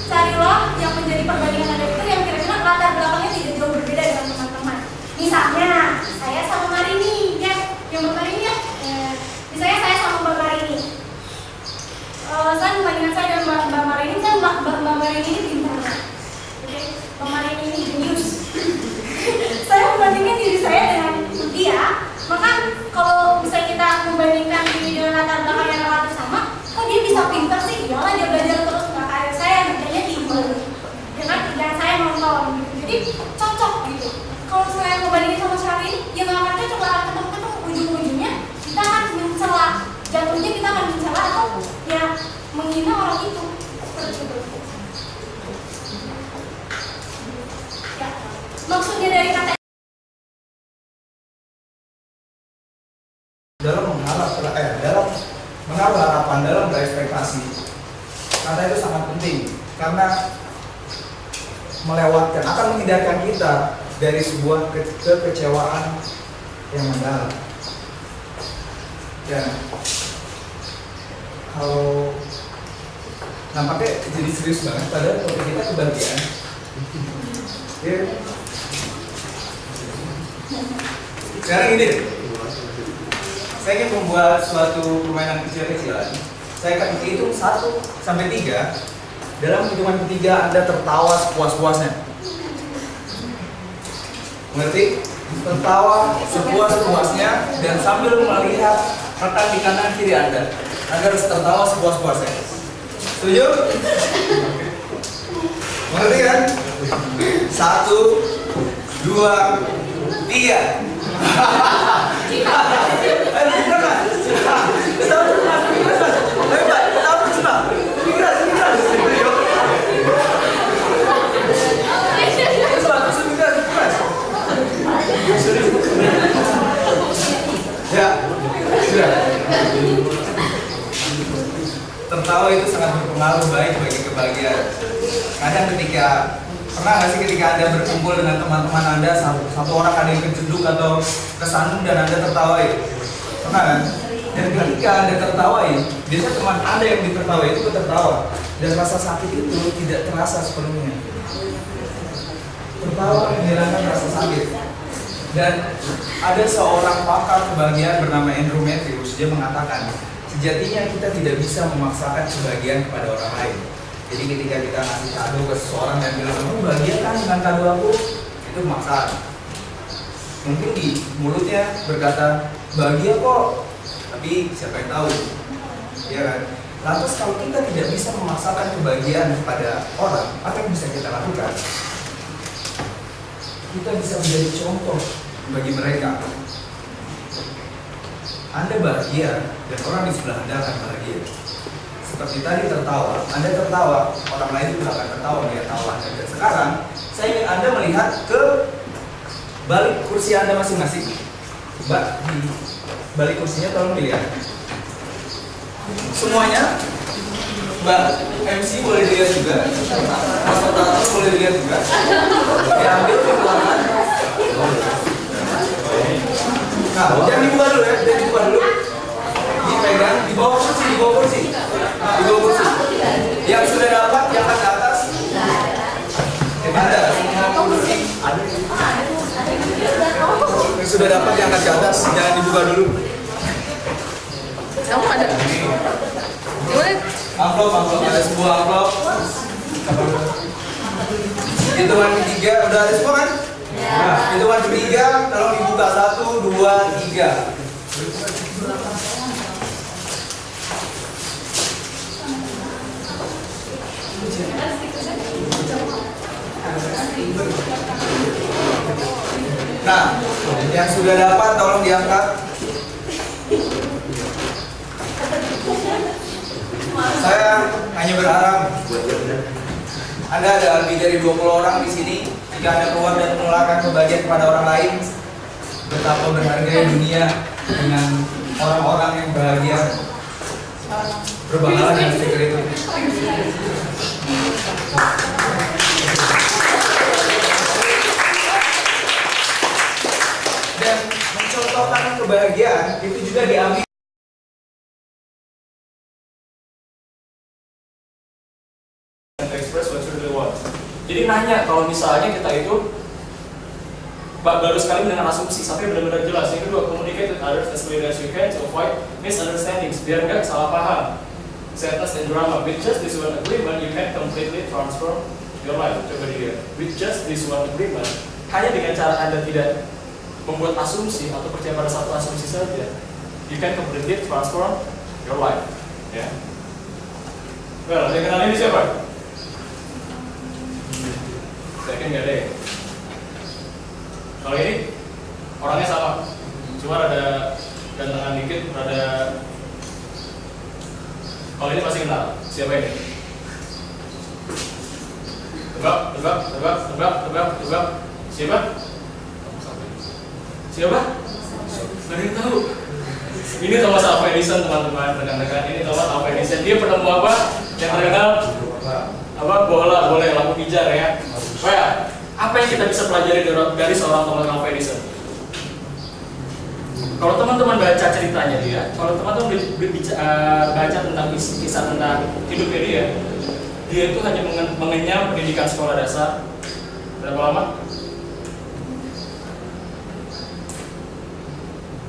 carilah yang menjadi perbandingan Anda itu yang kira-kira latar belakangnya tidak jauh berbeda dengan teman-teman. Misalnya saya sama Marini, ya, yang Marini ya. Misalnya saya sama Mbak Marini. Saya membandingkan saya dengan Mbak Marini, Mbak Marini ini pintar. Oke, Mbak Marini ini jenius. Saya membandingkan diri saya dengan dia, maka kalau misalnya kita membandingkan diri dengan latar belakang yang relatif sama, kok dia bisa pintar sih? Iyalah dia belajar terus, nggak kayak saya kerjanya tidur, ya kan? Dan saya nonton gitu, jadi cocok gitu. Kalau saya membandingin sama Syahrini, ya nggak akan cocok, akan ketemu ujung-ujungnya kita akan mencela, jatuhnya kita akan mencela atau ya menghina orang itu seperti itu. Ya, maksudnya dari kata dalam menaruh harapan, dalam berekspektasi, kata itu sangat penting karena melewatkan, akan menghindarkan kita dari sebuah kekecewaan yang mendalam. Dan kalau nampaknya jadi serius banget, padahal topik kita kebahagiaan. Ya. Sekarang ini saya ingin membuat suatu permainan kecil-kecilan. Saya akan hitung 1 sampai 3. Dalam hitungan ketiga Anda tertawa sepuas-puasnya. Mengerti? Tertawa sepuas-puasnya dan sambil melihat rekan di kanan kiri Anda. Anda harus tertawa sepuas-puasnya. Setuju? Mengerti kan? 1, 2, 3. Ya, sudah. Tertawa itu sangat berpengaruh baik bagi kebahagiaan. Kadang pernah nggak sih ketika Anda berkumpul dengan teman-teman Anda, satu orang ada yang kejeduk atau kesandung dan Anda tertawai? Pernah kan? Dan ketika Anda tertawai, biasanya teman Anda yang ditertawai itu tertawa dan rasa sakit itu tidak terasa sepenuhnya. Tertawa menghilangkan rasa sakit. Dan ada seorang pakar kebahagiaan bernama Andrew Matthews, dia mengatakan sejatinya kita tidak bisa memaksakan kebahagiaan kepada orang lain. Jadi ketika kita ngasih kado ke seseorang dan bilang, kamu bahagia kan dengan kado aku? Itu pemaksaan. Mungkin di mulutnya berkata, bahagia kok, tapi siapa yang tahu? Ya kan? Lantas kalau kita tidak bisa memaksakan kebahagiaan kepada orang, apa yang bisa kita lakukan? Kita bisa menjadi contoh bagi mereka. Anda bahagia dan orang di sebelah Anda akan bahagia. Seperti tadi tertawa, Anda tertawa, orang lain juga akan tertawa melihat tawa Anda. Dan sekarang, saya ingin Anda melihat ke balik kursi Anda masing-masing. Mbak, di balik kursinya tolong dilihat. Semuanya, Mbak MC boleh dilihat juga. Mas Otatus boleh dilihat juga. Diambil di ruangan. Nah, jangan dibuka dulu ya, jangan dibuka dulu. Dipegang, di bawah kursi, di bawah kursi. Di bawah kursi. Yang sudah dapat, yang ke atas. Ada semua kursi. Yang sudah dapat, yang ke atas, jangan dibuka dulu. Kamu ada? Gimana? Amplop, ada sebuah amplop. Hitungan ketiga, udah ada semua kan? Nah, hitungan ketiga, tolong dibuka 1, 2, 3. Nah, yang sudah dapat tolong diangkat. Saya hanya berharap Anda ada lebih dari 20 orang di sini. Jika Anda keluar dan menularkan kebahagiaan kepada orang lain, betapa berharganya dunia dengan orang-orang yang bahagia. Berbanggalah dengan stiker itu. Dan mencontohkan kebahagiaan itu juga diambil express what you really want. Jadi nanya kalau misalnya kita itu baru sekali dengan asumsi sampai benar-benar jelas. Yang kedua, communicate with others as clearly as you can to avoid misunderstandings, biar nggak salah paham. Sadness and drama. With just this one agreement, you can completely transform your life. Coba dilihat. With just this one agreement, hanya dengan cara Anda tidak membuat asumsi atau percaya pada satu asumsi saja, you can completely transform your life. Ya. Well, yang kenal ini siapa? Saya kan nggak ada ya. Kalau ini orangnya sama, cuma ada gantengan dikit, ada. Kalau ini masih kenal, siapa ini? Tebak. Siapa? Siapa? Nggak ada yang tahu. Ini Thomas Alva Edison, teman-teman, rekan-rekan. Ini Thomas Alva Edison. Dia penemu apa? Yang terkenal apa? Bola, boleh lampu pijar ya. Well, apa yang kita bisa pelajari dari seorang Thomas Alva Edison? Kalau teman-teman baca ceritanya dia, kalau teman-teman baca tentang kisah tentang hidupnya dia itu hanya mengenyam pendidikan sekolah dasar. Berapa lama?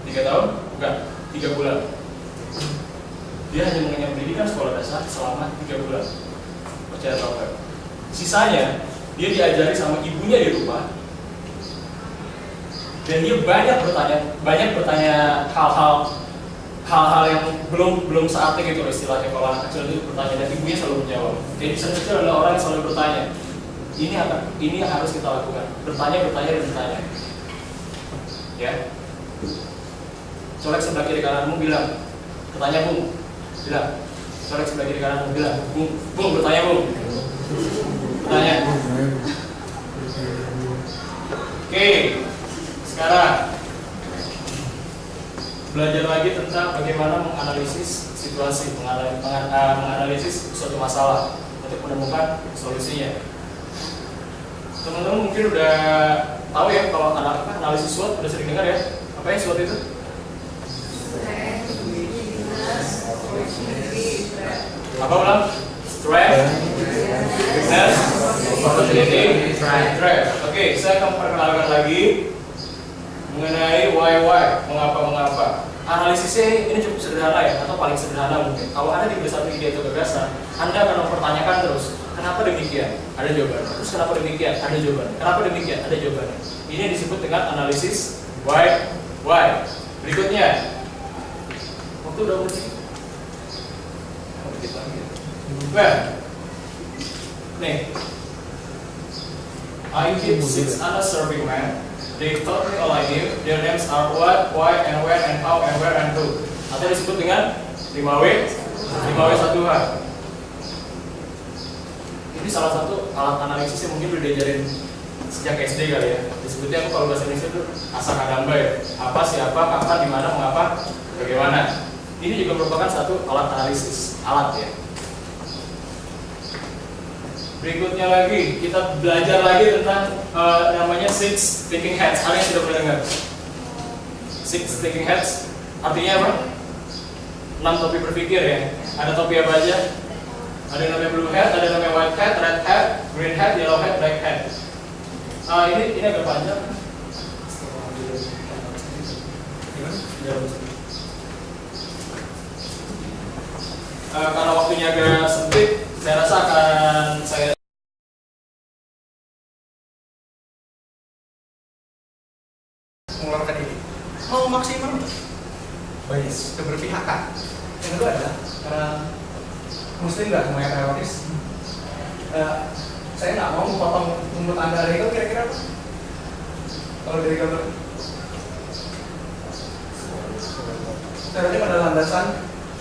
3 tahun? Enggak, 3 bulan. Dia hanya mengenyam pendidikan sekolah dasar selama 3 bulan. Percaya atau enggak? Sisanya dia diajari sama ibunya di rumah, dan dia banyak bertanya hal-hal yang belum saatnya gitu istilahnya. Kalau anak kecil itu bertanya dan ibunya selalu menjawab. Jadi kecil adalah orang yang selalu bertanya. Ini harus kita lakukan. Bertanya. Ya. Colek sebelah kiri kananmu, bilang, bertanya Bung. Bilang. Colek sebelah kiri kananmu, bilang, Bung, bertanya Bung. Bertanya. Oke. Sekarang belajar lagi tentang bagaimana menganalisis situasi, menganalisis suatu masalah untuk menemukan solusinya. Teman-teman mungkin udah tahu ya kalau analisis SWOT, udah sering dengar ya. Apa yang SWOT itu? Apa ulang? Strength, weakness, opportunity, threat. Oke, saya akan perkenalkan lagi mengenai why, mengapa. Analisisnya ini cukup sederhana ya, atau paling sederhana mungkin. Kalau Anda diberi satu ide atau gagasan, Anda akan mempertanyakan terus, kenapa demikian? Ada jawabannya. Terus kenapa demikian? Ada jawabannya. Kenapa demikian? Ada jawabannya. Ini disebut dengan analisis why. Berikutnya, waktu udah mulai. sedikit lagi. Well, nih, I hit 6 other serving men. They taught me all I knew. Their names are what, why, and when, and how, and where, and who. Atau disebut dengan 5W, 5W1H. Ini salah satu alat analisis yang mungkin udah diajarin sejak SD kali ya. Disebutnya aku kalau bahasa Indonesia itu asakadamba ya. Apa, siapa, kapan, di mana, mengapa, bagaimana. Ini juga merupakan satu alat analisis, alat ya. Berikutnya lagi, kita belajar lagi tentang namanya six thinking hats. Ada yang sudah pernah dengar? Six thinking hats, artinya apa? 6 topi berpikir ya. Ada topi apa aja? Ada yang namanya blue hat, ada yang namanya white hat, red hat, green hat, yellow hat, black hat. Ini agak panjang. Karena waktunya agak sempit, saya rasa akan saya mengeluarkan ini mau maksimal bias keberpihakan. Yang kedua adalah karena muslim nggak semuanya teroris. Saya nggak mau memotong menurut anda dari itu kira-kira apa? Kalau dari gambar teroris pada landasan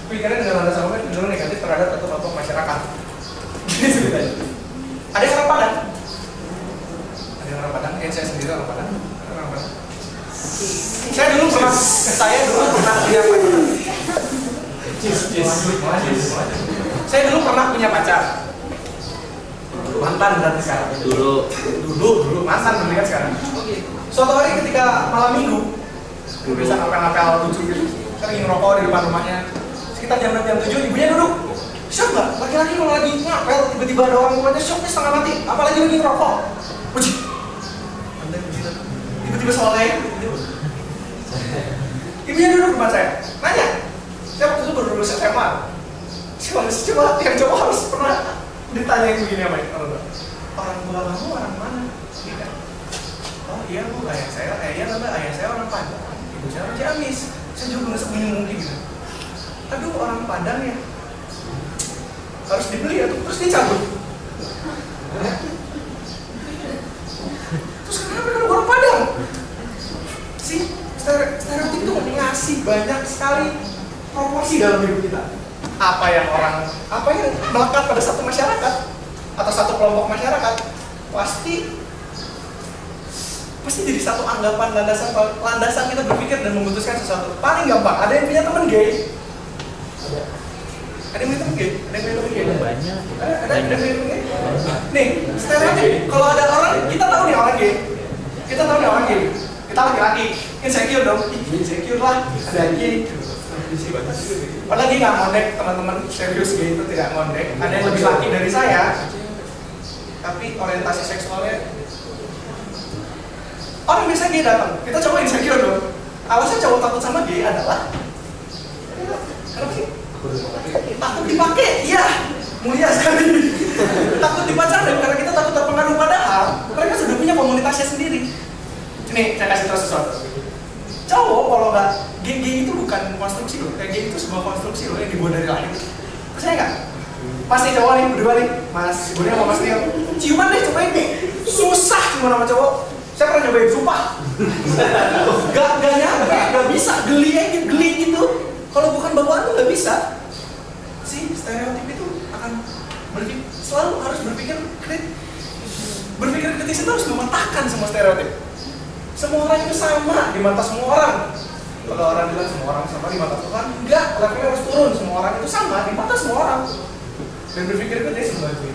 pikiran dengan landasan apa? Cenderung negatif terhadap kelompok masyarakat. Ada yang orang Padang? Ada yang orang Padang? Saya sendiri orang Padang. Orang Padang. Saya dulu pernah punya pacar. Saya dulu pernah punya pacar. Mantan berarti sekarang. Dulu mantan berarti kan sekarang. Suatu hari ketika malam minggu, bisa ngapel-ngapel lucu gitu. Saya lagi ngerokok di depan rumahnya. Sekitar jam 7, ibunya duduk. Shock nggak? Laki-laki kalau lagi ngapel, tiba-tiba ada orang rumahnya shocknya setengah mati. Apalagi lagi ngerokok. Uji. Tiba-tiba soalnya. Ibunya duduk di depan saya. Nanya. Saya waktu itu baru lulus SMA. Coba yang cowok harus pernah ditanyain begini sama orang tua kamu orang mana? Iya. Oh iya bu, ayah saya orang Padang, ibu saya orang Ciamis. Saya juga nggak sebunyi mungkin gitu. Aduh orang Padang ya, harus dibeli ya, terus dia cabut. Terus kenapa kalau orang Padang? Si stereotip itu ngasih banyak sekali proporsi dalam hidup kita. Apa yang melekat pada satu masyarakat atau satu kelompok masyarakat pasti jadi satu anggapan landasan kita berpikir dan memutuskan sesuatu. Paling gampang, ada yang punya teman gay. Ada yang punya teman gay? Banyak. Ada yang punya teman gay? Nih, stereotip. Kalau ada orang, kita tahu nih orang gay. Kita laki-laki. Insecure dong. Insecure lah. Ada gay. Padahal dia nggak ngondek, teman-teman serius gay itu tidak ngondek. Ada yang lebih laki dari saya, tapi orientasi seksualnya orang biasa gay datang, kita coba insecure dong. Alasan cowok takut sama gay adalah kenapa sih? Takut dipakai, iya, mulia sekali. Takut dipacarin karena kita takut terpengaruh, padahal mereka sudah punya komunitasnya sendiri. Ini saya kasih tahu sesuatu. Cowok kalau nggak gay itu bukan konstruksi loh, kayak gay itu sebuah konstruksi loh yang dibuat dari lahir. Percaya nggak? Pasti cowok nih, berdua nih, Mas Budi sama Mas Tio, ciuman deh, cobain nih. Susah ciuman sama cowok. Saya pernah nyobain, sumpah. Gak nyampe, gak bisa, geli gitu. Kalau bukan bawaan tuh gak bisa. Si stereotip itu akan selalu harus berpikir kritis. Berpikir kritis itu harus mematahkan semua stereotip. Semua orang itu sama di mata semua orang. Kalau orang bilang semua orang sama di mata Tuhan, enggak, levelnya harus turun. Semua orang itu sama di mata semua orang. Dan berpikir kritis semua itu.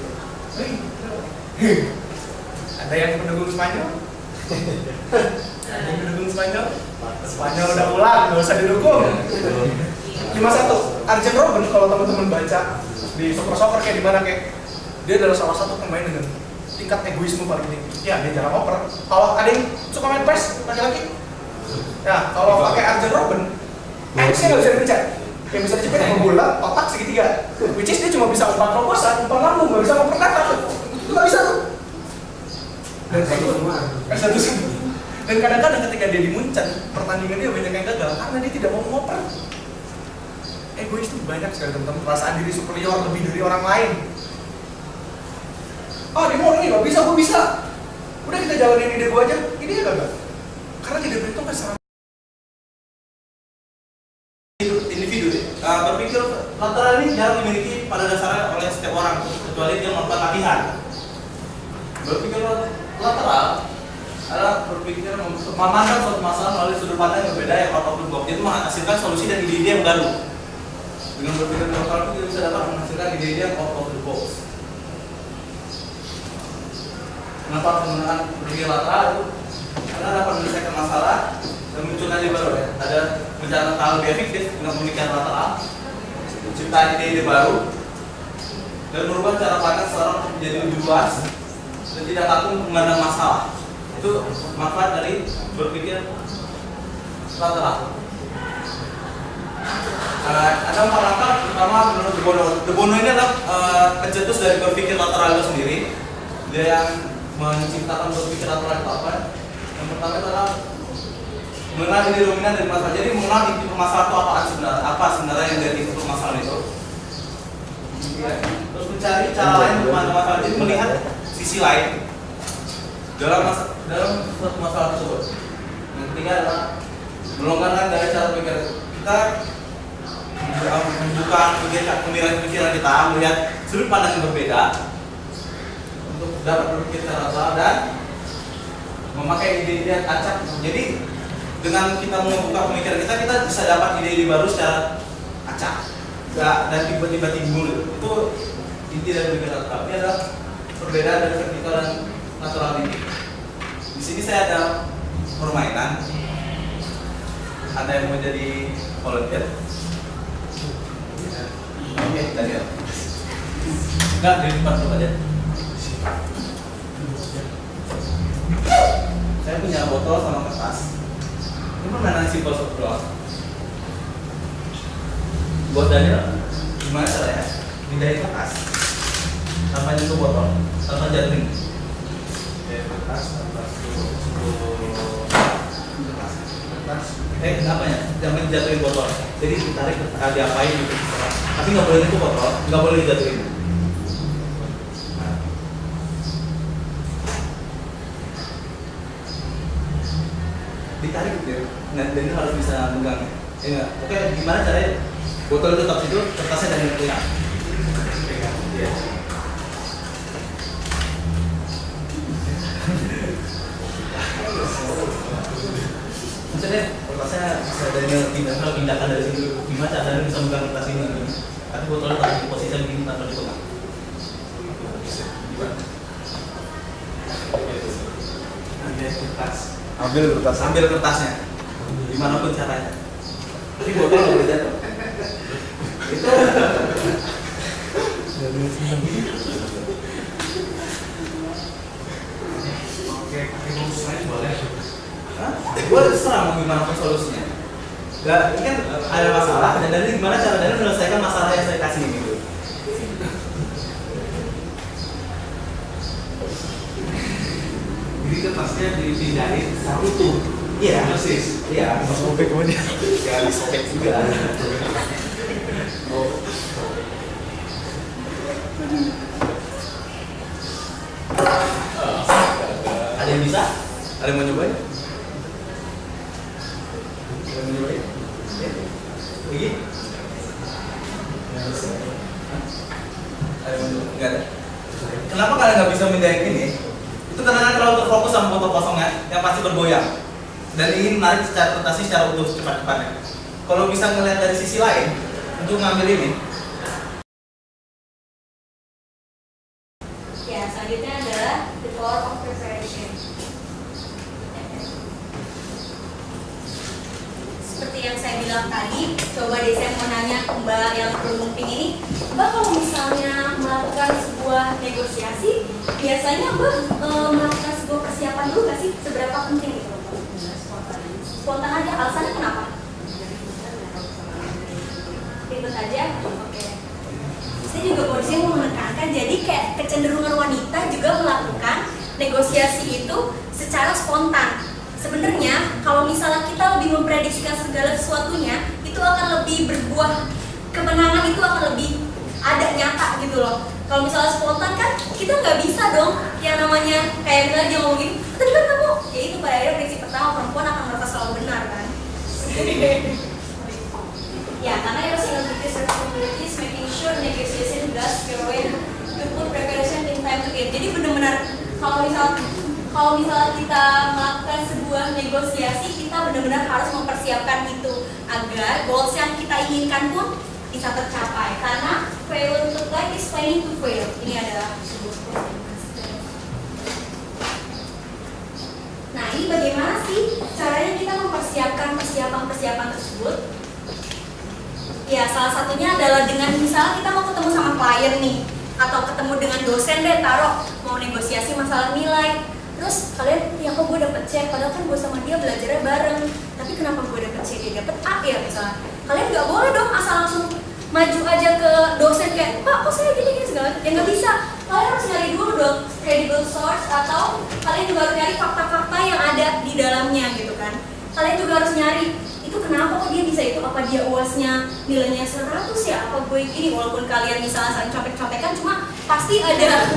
Ada yang pendukung Spanyol? Ada yang pendukung Spanyol? Spanyol udah pulang, nggak usah didukung. 5-1, Arjen Robben kalau teman-teman baca di Super Soccer kayak di mana kayak dia adalah salah satu pemain dengan tingkat egoisme paling tinggi. Ya, dia jarang oper. Kalau ada yang suka main PES, laki-laki. Nah, kalau pakai Arjen Robben, X-nya nggak bisa dipencet. Yang bisa dicepet sama bola, otak segitiga. Which is dia cuma bisa umpan terobosan, umpan lambung, nggak bisa ngoper kata. Itu nggak bisa tuh. Dan satu semua. Dan kadang-kadang ketika dia dimuncan, pertandingan dia banyak yang gagal karena dia tidak mau ngoper. egois tuh banyak sekali teman-teman, perasaan diri superior lebih dari orang lain. Ah dia mau ini nggak bisa, gue bisa. Udah kita jalanin ide gue aja, idenya gagal. Karena tidak berhitung kan secara individu. Berpikir lateral ini jarang dimiliki pada dasarnya oleh setiap orang, kecuali dia melakukan latihan. Berpikir lateral adalah berpikir memandang suatu masalah melalui sudut pandang yang berbeda yang out of the box, itu menghasilkan solusi dan ide-ide yang baru. Dengan berpikir lateral itu bisa dapat menghasilkan ide-ide yang out of the box. Kenapa penggunaan berpikir lateral itu? Karena dapat menyelesaikan masalah dan munculkan ide baru ya. Ada rencana hal lebih efektif dengan pemikiran lateral, menciptakan ide-ide baru, dan merubah cara pandang seorang menjadi lebih luas dan tidak takut memandang masalah. Itu manfaat dari berpikir lateral. Ada 4 langkah pertama menurut De Bono. De Bono ini adalah pencetus dari berpikir lateral itu sendiri. Dia yang menciptakan berpikir lateral itu apa? Yang pertama itu adalah mengenal ide dominan dari masalah. Jadi mengenal inti permasalahan itu apa sebenarnya yang dari inti permasalahan itu. Terus mencari cara lain untuk memandang masalah. Jadi melihat sisi lain dalam suatu masalah tersebut. Yang ketiga adalah melonggarkan dari cara pikir kita, membuka pemikiran kita, melihat sudut pandang yang berbeda untuk dapat berpikir secara lateral dan memakai ide-ide yang acak. Jadi dengan kita membuka pemikiran kita bisa dapat ide-ide baru secara acak dan tiba-tiba timbul. Itu inti dari berpikir lateral. Ini adalah perbedaan dari vertikal dan lateral ini. Di sini saya ada permainan. Ada yang mau jadi volunteer? Oke, tadi ya. Enggak, di depan dulu aja. Saya punya botol sama kertas. Ini permainan simpel doang. Buat Daniel, gimana caranya? Pindahin kertas tanpa nyentuh botol, tanpa jatuhin. Kertas. Apa ya? Jangan jatuhin botol. Jadi ditarik, diapain gitu. Tapi nggak boleh nyentuh botol, nggak boleh dijatuhin. Ditarik gitu. Nah, dan itu harus bisa megang. Ya, oke, gimana caranya? Botol itu tetap situ, kertasnya dan pegang. Ya. Maksudnya kertasnya bisa kalau pindahkan dari sini dulu. Gimana caranya bisa megang kertas ini? Tapi botolnya tetap di posisi begini tanpa dipegang. Ambil kertasnya. Gimana pun caranya. Tapi botol nggak boleh jatuh. Itu. Oke, solusinya boleh. Gue terserah mau gimana pun solusinya. Gak, ini kan ada masalah. Dan dari gimana cara Daniel menyelesaikan masalah yang saya kasih ini? Jadi kertasnya dipindahin satu tuh. Iya, persis. Iya, sobek kemudian. Ya, sobek juga. Oh. Ada yang bisa? Ada yang mau nyobain? Ada yang mau nyobain? Ya. Lagi? Ada yang mau nyobain? Enggak ada? Kenapa kalian nggak bisa mindahin ini? Itu karena terlalu terfokus sama botol kosongnya yang pasti bergoyang dan ingin menarik kertasnya secara utuh cepat-cepatnya. Kalau bisa ngelihat dari sisi lain untuk ngambil ini. Ya, selanjutnya adalah the power of preparation. Seperti yang saya bilang tadi, coba deh saya mau nanya Mbak yang beruntung ini, Mbak kalau misalnya melakukan sebuah negosiasi, biasanya Mbak melakukan sebuah persiapan dulu nggak sih? Seberapa penting itu? Spontan aja, alasannya kenapa? Ribet aja? Oke. Saya juga kondisinya mau menekankan, jadi kayak kecenderungan wanita juga melakukan negosiasi itu secara spontan. Sebenarnya kalau misalnya kita lebih memprediksikan segala sesuatunya, itu akan lebih berbuah kemenangan itu akan lebih ada nyata gitu loh. Kalau misalnya spontan kan kita nggak bisa dong yang namanya kayak misalnya dia ngomong gini, tadi kan kamu, ya itu pada akhirnya prinsip pertama perempuan akan merasa selalu benar kan. Ya karena erosion of responsibilities making sure negotiation does your way to put preparation in time to get. Jadi benar-benar kalau misalnya kita melakukan sebuah negosiasi, kita benar-benar harus mempersiapkan itu agar goals yang kita inginkan pun bisa tercapai. Karena failure to plan is planning to fail. Ini adalah sebuah quote. Nah, ini bagaimana sih caranya kita mempersiapkan persiapan tersebut? Ya, salah satunya adalah dengan misalnya kita mau ketemu sama klien nih, atau ketemu dengan dosen deh, taruh mau negosiasi masalah nilai. Terus kalian, ya kok gue dapet C, padahal kan gue sama dia belajarnya bareng. Tapi kenapa gue dapet C, dia dapet A ya misalnya. Kalian nggak boleh dong asal langsung maju aja ke dosen kayak, Pak kok saya gini segala. Ya nggak bisa. Kalian harus nyari dulu dong credible source, atau kalian juga harus nyari fakta-fakta yang ada di dalamnya gitu kan. Kalian juga harus nyari, itu kenapa kok dia bisa itu, apa dia UAS-nya nilainya 100 ya, apa gue gini. Walaupun kalian misalnya saling contek-contekan, cuma pasti ada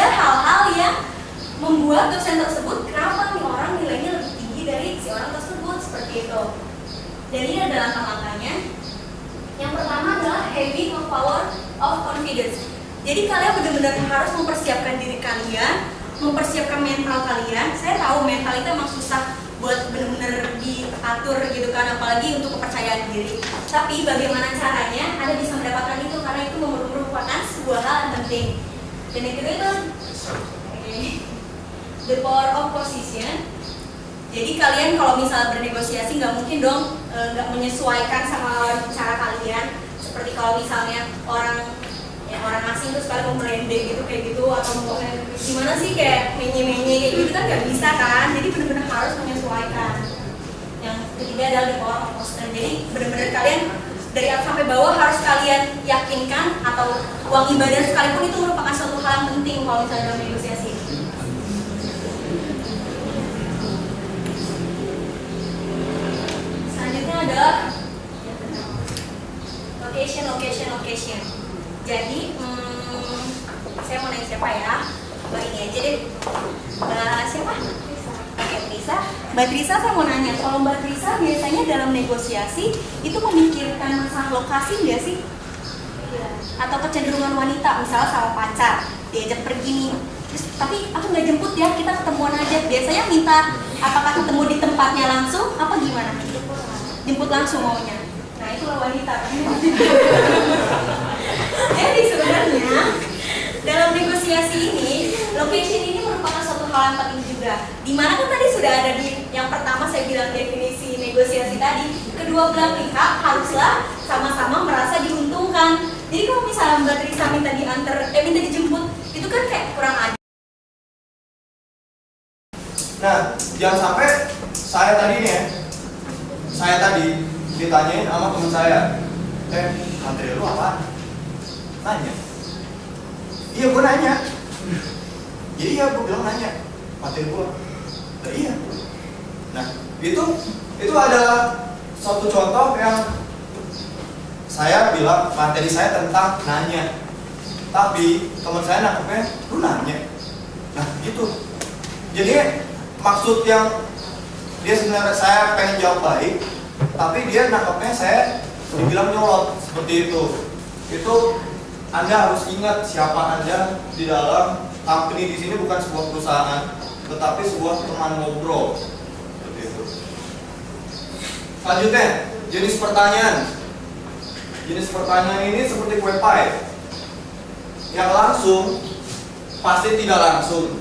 hal-hal yang membuat dosen tersebut kenapa nih orang nilainya lebih tinggi dari si orang tersebut, seperti itu. Dan ini ada langkah-langkahnya. Yang pertama adalah having a power of confidence. Jadi kalian benar-benar harus mempersiapkan diri kalian, mempersiapkan mental kalian. Saya tahu mental itu emang susah buat benar-benar diatur gitu kan, apalagi untuk kepercayaan diri. Tapi bagaimana caranya Anda bisa mendapatkan itu, karena itu merupakan sebuah hal yang penting. Dan yang kedua itu the power of position. Jadi kalian kalau misalnya bernegosiasi nggak mungkin dong nggak menyesuaikan sama lawan bicara kalian. Seperti kalau misalnya orang asing terus kalian mau merendeng gitu kayak gitu, atau mau gimana sih kayak menye-menye kayak gitu kan nggak bisa kan. Jadi benar-benar harus menyesuaikan. Yang ketiga adalah the power of position. Jadi benar-benar kalian dari atas sampai bawah harus kalian yakinkan, atau uang ibadah sekalipun itu merupakan suatu hal yang penting kalau misalnya dalam negosiasi. Selanjutnya adalah location. Jadi saya mau nanya siapa ya? Ini aja deh. Siapa? Oke, Trisa. Mbak Trisa, saya mau nanya, kalau Mbak Trisa biasanya dalam negosiasi itu memikirkan masalah lokasi nggak sih? Atau kecenderungan wanita, misalnya sama pacar, diajak pergi nih, terus, tapi aku nggak jemput ya, kita ketemuan aja. Biasanya minta apakah ketemu di tempatnya langsung, apa gimana? Jemput langsung maunya. Nah itulah wanita. Jadi sebenarnya dalam negosiasi ini, location ini merupakan suatu hal yang penting juga. Dimana kan tadi sudah ada di yang pertama saya bilang definisi negosiasi tadi, kedua belah pihak haruslah sama-sama merasa diuntungkan. Jadi kalau misalnya Mbak Trisa minta minta dijemput, itu kan kayak kurang adil. Nah, jangan sampai saya tadi ditanyain sama teman saya, materi lu apa? Nanya. Iya, gue nanya. Iya, gue bilang nanya. Materi gue. Iya. Nah, itu adalah suatu contoh yang saya bilang materi saya tentang nanya. Tapi teman saya nangkepnya, lu nanya. Nah, gitu. Jadi maksud yang dia sebenarnya saya pengen jawab baik, tapi dia nangkepnya saya dibilang nyolot seperti itu. Itu Anda harus ingat siapa Anda di dalam company. Di sini bukan sebuah perusahaan, tetapi sebuah teman ngobrol. Seperti itu. Selanjutnya, jenis pertanyaan. Jenis pertanyaan ini seperti kue pie. Yang langsung pasti tidak langsung,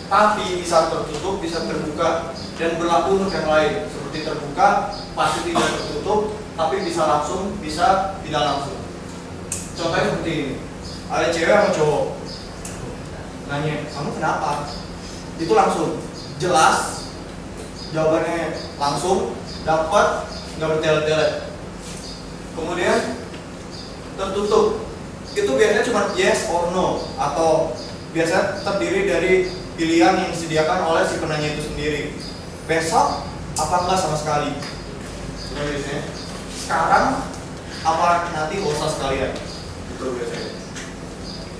tapi bisa tertutup, bisa terbuka, dan berlaku untuk yang lain. Seperti terbuka, pasti tidak tertutup, tapi bisa langsung, bisa tidak langsung. Contohnya seperti ini, ada cewek sama cowok nanya, kamu kenapa? Itu langsung, jelas, jawabannya langsung, dapat, nggak bertele-tele. Kemudian tertutup, itu biasanya cuma yes or no, atau biasanya terdiri dari pilihan yang disediakan oleh si penanya itu sendiri. Besok apa enggak sama sekali. Biasanya sekarang apa nanti gak usah sekalian. Itu biasanya.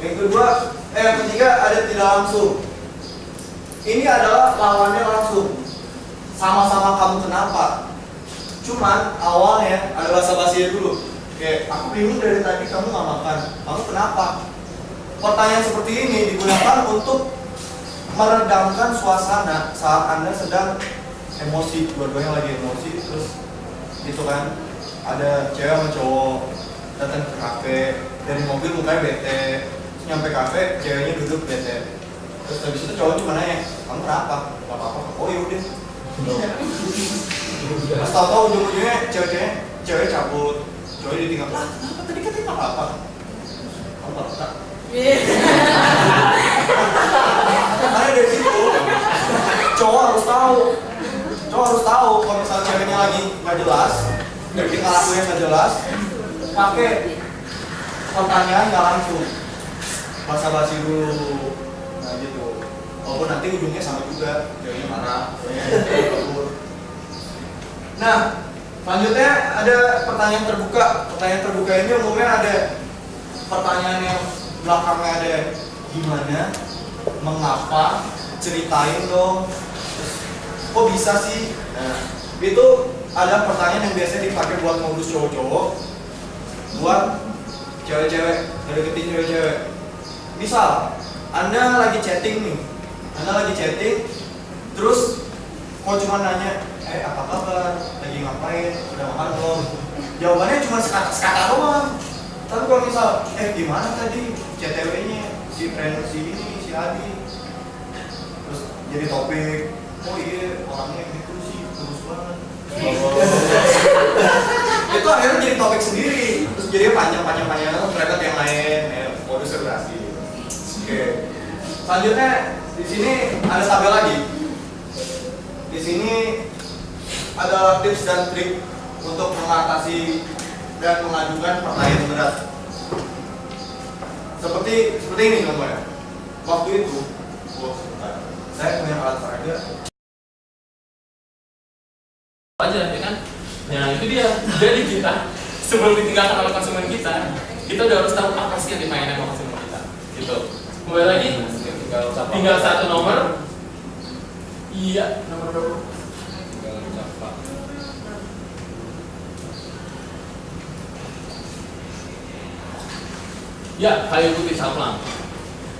Yang kedua, yang ketiga ada tidak langsung. Ini adalah lawannya langsung. Sama-sama kamu kenapa? Cuman awalnya ada basa-basi dulu. Kayak aku bingung dari tadi kamu nggak makan. Kamu kenapa? Pertanyaan seperti ini digunakan untuk meredamkan suasana saat Anda sedang emosi, dua-duanya lagi emosi, terus gitu kan. Ada cewek sama cowok datang ke kafe, dari mobil mukanya bete, terus nyampe kafe ceweknya duduk bete. Terus habis itu cowok cuma nanya, kamu kenapa? Gak apa-apa. Oh yaudah. Pas tau-tau ujung-ujungnya cewek cabut, cowok ditinggal. Lah kenapa tadi katanya nggak apa-apa? Kamu nggak peka. Makanya dari situ cowok harus tahu kalau misalnya ceweknya lagi nggak jelas, tingkah lakunya nggak jelas, pakai pertanyaan nggak langsung, basa-basi dulu, nah gitu. Walaupun nanti ujungnya sama juga, ceweknya marah, ceweknya kabur. Nah, selanjutnya ada pertanyaan terbuka. Pertanyaan terbuka ini umumnya ada pertanyaan yang belakangnya ada gimana, mengapa, ceritain dong, terus kok bisa sih. Nah, itu ada pertanyaan yang biasanya dipakai buat modus cowok-cowok, buat cewek-cewek, ngedeketin cewek-cewek. Misal, Anda lagi chatting nih, terus kok cuma nanya, apa kabar, lagi ngapain, udah makan belum? Jawabannya cuma sekata doang. Tapi kalau misal, gimana tadi CTW-nya, si friend si ini, si Adi, terus jadi topik, oh iya orangnya gitu sih, terus banget. Itu akhirnya jadi topik sendiri, terus jadinya panjang terhadap yang lain, modusnya berhasil. Oke. Selanjutnya di sini ada tabel lagi. Di sini ada tips dan trik untuk mengatasi dan mengajukan pertanyaan berat. Seperti ini contohnya. Waktu itu, saya punya alat peraga. Aja ya kan? Nah itu dia. Jadi kita sebelum ditinggalkan oleh konsumen kita udah harus tahu apa sih yang dimainin sama konsumen kita. Gitu. Kembali lagi, tinggal satu nomor. Iya, nomor berapa? Ya, kayu putih saplang.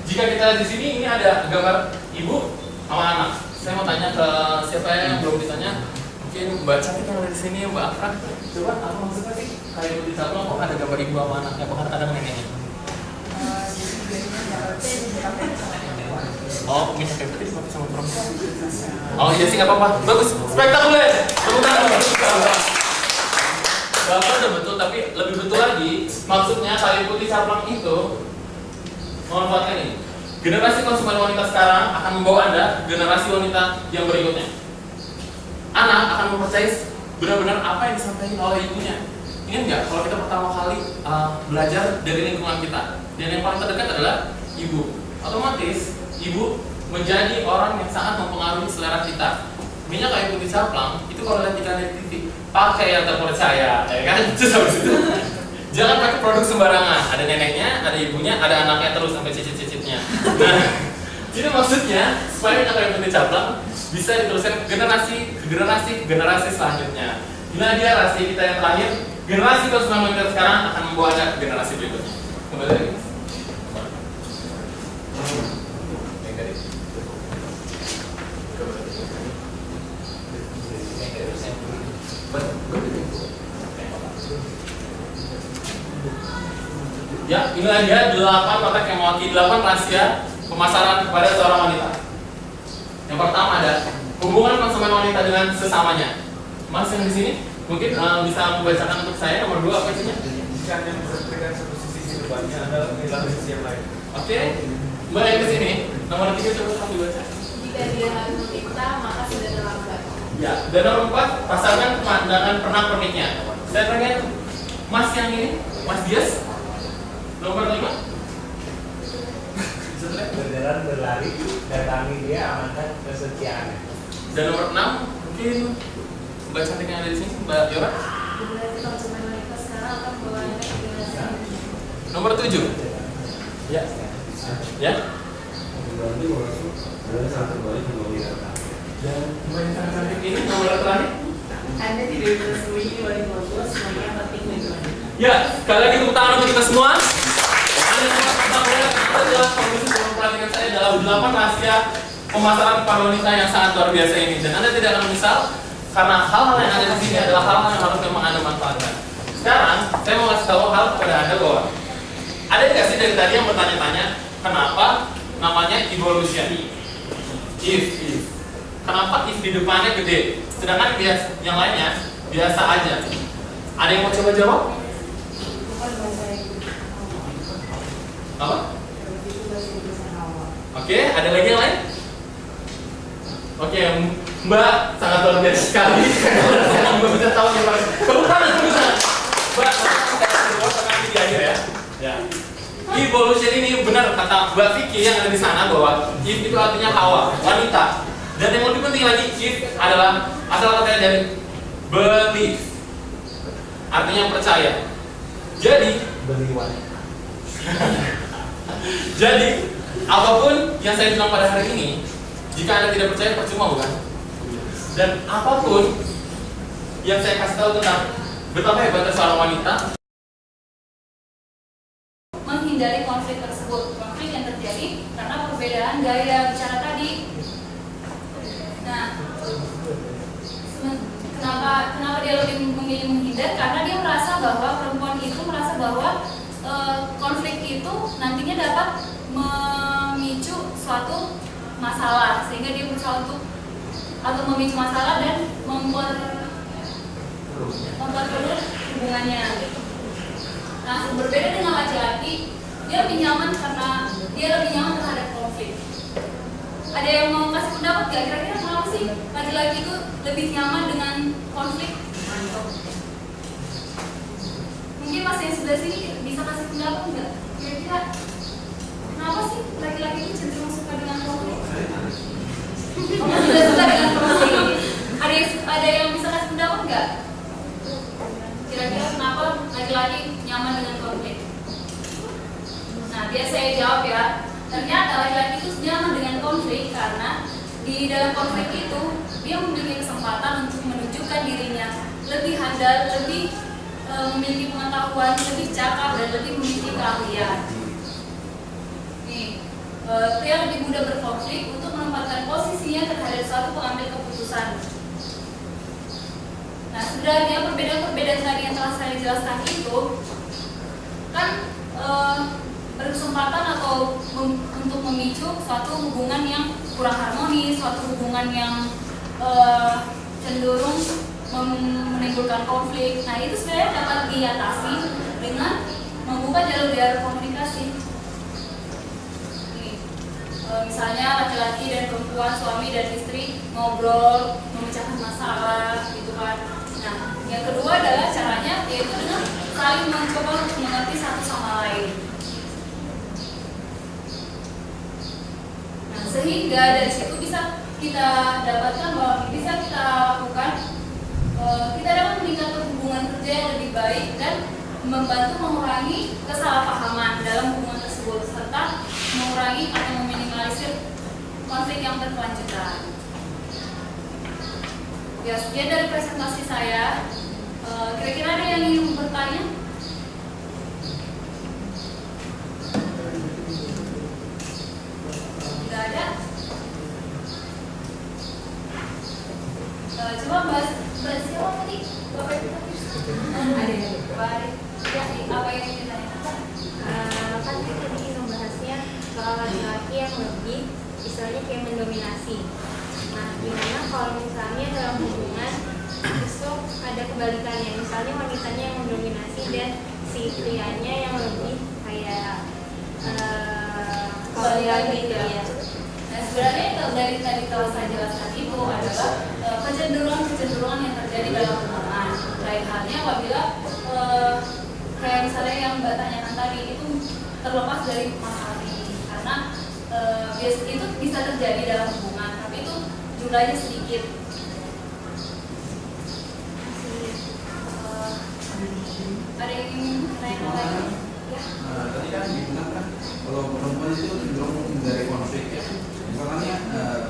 Jika kita di sini ini ada gambar ibu sama anak. Saya mau tanya ke siapa yang belum ditanya. Mungkin Mbak Cantik yang ada di sini, Mbak Afra. Coba apa maksudnya sih kayu putih saplang kok ada gambar ibu sama anak? Apakah ada neneknya? Oh, minyak kayu putih dipakai sama perempuan. Oh iya sih nggak apa-apa. Bagus, spektakuler. Bapak udah betul, tapi lebih betul lagi, maksudnya kayu putih saplang itu memanfaatkan ini. Generasi konsumen wanita sekarang akan membawa Anda generasi wanita yang berikutnya. Anak akan mempercayai benar-benar apa yang disampaikan oleh ibunya. Ingat nggak kalau kita pertama kali belajar dari lingkungan kita, dan yang paling terdekat adalah ibu. Otomatis ibu menjadi orang yang sangat mempengaruhi selera kita. Minyak kayu putih saplang itu kalau lihat iklan di TV, pakai yang terpercaya, ya kan? Terus habis itu jangan pakai produk sembarangan. Ada neneknya, ada ibunya, ada anaknya terus sampai cicit-cicitnya. Nah, jadi maksudnya supaya minyak kayu putih saplang bisa diteruskan generasi ke generasi selanjutnya. Inilah dia rahasia kita yang terakhir. Generasi konsumen wanita sekarang akan membawa Anda ke generasi berikutnya. Kembali lagi. Ya, inilah dia 8 kotak yang mewakili 8 rahasia pemasaran kepada seorang wanita. Yang pertama ada hubungan konsumen wanita dengan sesamanya. Mas yang di sini mungkin bisa membacakan untuk saya nomor 2 apa isinya? Jika yang memberikan satu sisi depannya adalah kehilangan sisi yang lain. Oke, Mbak yang ke sini nomor 3 coba kamu dibaca. Jika dia harus meminta, maka sudah terlambat. Ya, dan nomor 4 pasarkan pemandangan pernak-perniknya. Saya pengen Mas yang ini, Mas Dias. Nomor 5 Berjalan berlari, datangi dia, amankan kesetiaannya. dan nomor 6 mungkin Mbak Cantik yang ada di sini, Mbak Yora. Generasi konsumen wanita sekarang akan membawa Nomor 7. Ya. Ya. Dan pemain cantik ini nomor terakhir. Anda tidak bisa sembunyi wali ngobrol, semuanya yang penting bagaimana. Ya, sekali lagi tepuk tangan untuk kita semua. Anda semua kita boleh adalah komisi memperhatikan saya dalam 8 rahasia pemasaran para wanita yang sangat luar biasa ini. Dan Anda tidak akan menyesal karena hal-hal yang ada di sini adalah hal-hal yang harus memang Anda manfaatkan. Sekarang saya mau kasih tahu hal kepada Anda bahwa ada nggak sih dari tadi yang bertanya-tanya kenapa namanya evolution? If. Kenapa if di depannya gede? Sedangkan yang lainnya biasa aja. Ada yang mau coba jawab? Apa? Oke, ada lagi yang lain? Oke, Mbak sangat luar biasa sekali. Mbak bisa tahu yang paling. Tepuk tangan. Mbak, saya di akhir ya. Ya. Evolution ini benar kata Mbak Vicky yang ada di sana bahwa if itu artinya Hawa, wanita. Dan yang lebih penting lagi, if adalah asal katanya dari belief, artinya percaya. Jadi jadi apapun yang saya bilang pada hari ini, jika Anda tidak percaya percuma bukan? Dan apapun yang saya kasih tahu tentang betapa hebatnya seorang wanita menghindari konflik tersebut, konflik yang terjadi karena perbedaan gaya bicara tadi. Nah, kenapa dia lebih memilih menghindar? Karena dia merasa bahwa perempuan itu merasa bahwa konflik itu nantinya dapat memicu suatu masalah, sehingga dia berusaha untuk atau memicu masalah dan memperkeruh hubungannya. Nah, berbeda dengan laki-laki, dia lebih nyaman karena dia lebih nyaman terhadap konflik. Ada yang mau kasih pendapat gak? Kira-kira kenapa sih laki-laki itu lebih nyaman dengan konflik? Mungkin Mas yang sebelah sini bisa kasih pendapat nggak? Kira-kira kenapa sih laki-laki itu cenderung suka dengan konflik? Tidak suka dengan konflik. Ada yang bisa kasih pendapat nggak? Kira-kira kenapa laki-laki nyaman dengan konflik? Nah, biar saya jawab ya. Ternyata laki-laki itu nyaman dengan konflik karena di dalam konflik itu dia memiliki kesempatan untuk menunjukkan dirinya lebih handal, lebih memiliki pengetahuan, lebih cakap dan lebih memiliki keahlian. Nih, pria lebih mudah berkonflik untuk menempatkan posisinya terhadap suatu pengambil keputusan. Nah, sebenarnya perbedaan-perbedaan tadi yang telah saya jelaskan itu kan berkesempatan atau untuk memicu suatu hubungan yang kurang harmonis, suatu hubungan yang cenderung menimbulkan konflik. Nah, itu sebenarnya dapat diatasi dengan membuka jalur komunikasi. Nih, misalnya laki-laki dan perempuan, suami dan istri ngobrol, memecahkan masalah, gitu kan. Nah, yang kedua adalah caranya yaitu dengan saling mencoba untuk mengerti satu sama lain. Nah, sehingga dari situ bisa kita dapatkan bahwa bisa kita lakukan, kita dapat meningkatkan hubungan kerja yang lebih baik dan membantu mengurangi kesalahpahaman dalam hubungan tersebut serta mengurangi atau meminimalisir konflik yang berkelanjutan. Ya, sekian dari presentasi saya. Kira-kira ada yang ingin bertanya? Tidak ada? Coba bahas siapa tadi? Bapak itu tadi? Ada. Ya, apa yang ditanyakan? Kan kita tadi membahasnya soal laki-laki yang lebih istilahnya kayak mendominasi. Nah, gimana kalau misalnya dalam hubungan justru ada kebalikannya, misalnya wanitanya yang mendominasi dan si prianya yang lebih kayak Kebalikan gitu ya. Nah, sebenarnya dari tadi telah saya jelaskan itu adalah kecenderungan yang terjadi dalam hubungan. Lain halnya apabila kayak misalnya yang Mbak tanyakan tadi itu terlepas dari masalah ini, karena itu bisa terjadi dalam hubungan, tapi itu jumlahnya sedikit. Ada yang ingin menanyakan lagi? Ya. Kalau perempuan itu cenderung menghindari konflik ya. Misalnya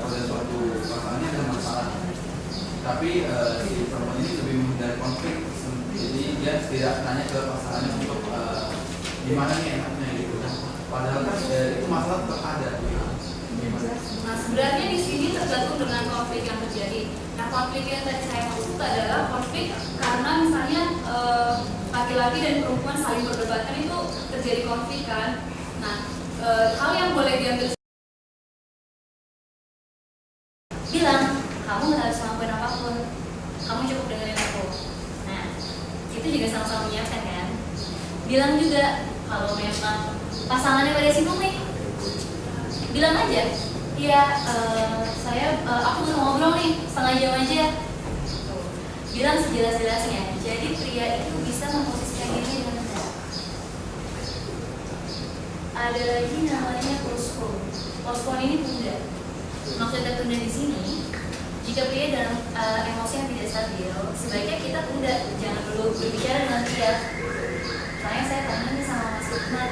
pada suatu pasangannya ada masalah, tapi si perempuan ini lebih menghindari konflik. Jadi dia tidak tanya ke pasangannya untuk gimana nih enaknya gitu. Padahal kan itu masalah tetap ada. Nah, sebenarnya di sini tergantung dengan konflik yang terjadi. Nah, konflik yang tadi saya maksud adalah konflik karena misalnya laki-laki dan perempuan saling berdebatkan itu terjadi konflik kan. Nah, hal yang boleh diambil bilang, kamu nggak harus ngelakuin apapun, kamu cukup dengerin aku. Nah, itu juga sama-sama menyiapkan kan. Bilang juga kalau memang pasangannya pada sibuk nih, bilang aja, ya aku mau ngobrol nih setengah jam aja. Bilang sejelas-jelasnya. Jadi pria itu bisa memposisikan diri dengan benar. Ada lagi namanya postpone. Postpone ini tunda. Maksudnya tunda di sini, jika pria dalam emosi yang tidak stabil, sebaiknya kita tunda, jangan dulu berbicara dengan dia. Soalnya saya tanya nih sama Mas Lukman,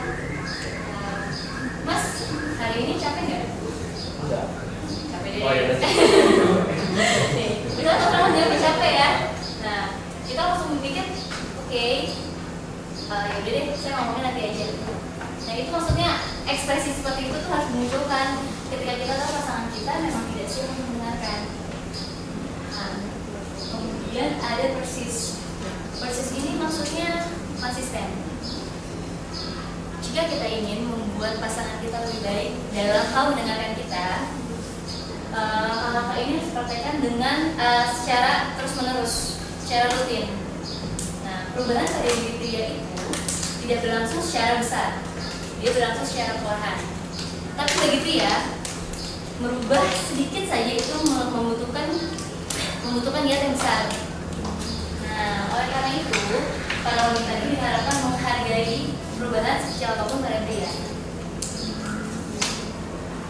Mas, hari ini capek nggak? Enggak. Capek deh. Oh, iya. Kita terlalu jangan capek ya. Nah, kita langsung berpikir, oke, yaudah deh, saya ngomongnya nanti aja. Nah, itu maksudnya ekspresi seperti itu tuh harus dimunculkan ketika kita tahu pasangan kita memang tidak siap untuk mendengarkan. Nah, kemudian ada persis. Persis ini maksudnya konsisten. Jika kita ingin membuat pasangan kita lebih baik dalam hal mendengarkan kita, langkah ini harus dipraktekkan dengan secara terus-menerus, secara rutin. Nah, perubahan pada diri pria itu tidak berlangsung secara besar, dia berlangsung secara perlahan. Tapi bagi pria, merubah sedikit saja itu membutuhkan niat yang besar. Nah, oleh karena itu, para wanita ini diharapkan menghargai perubahan sekecil apapun pada pria.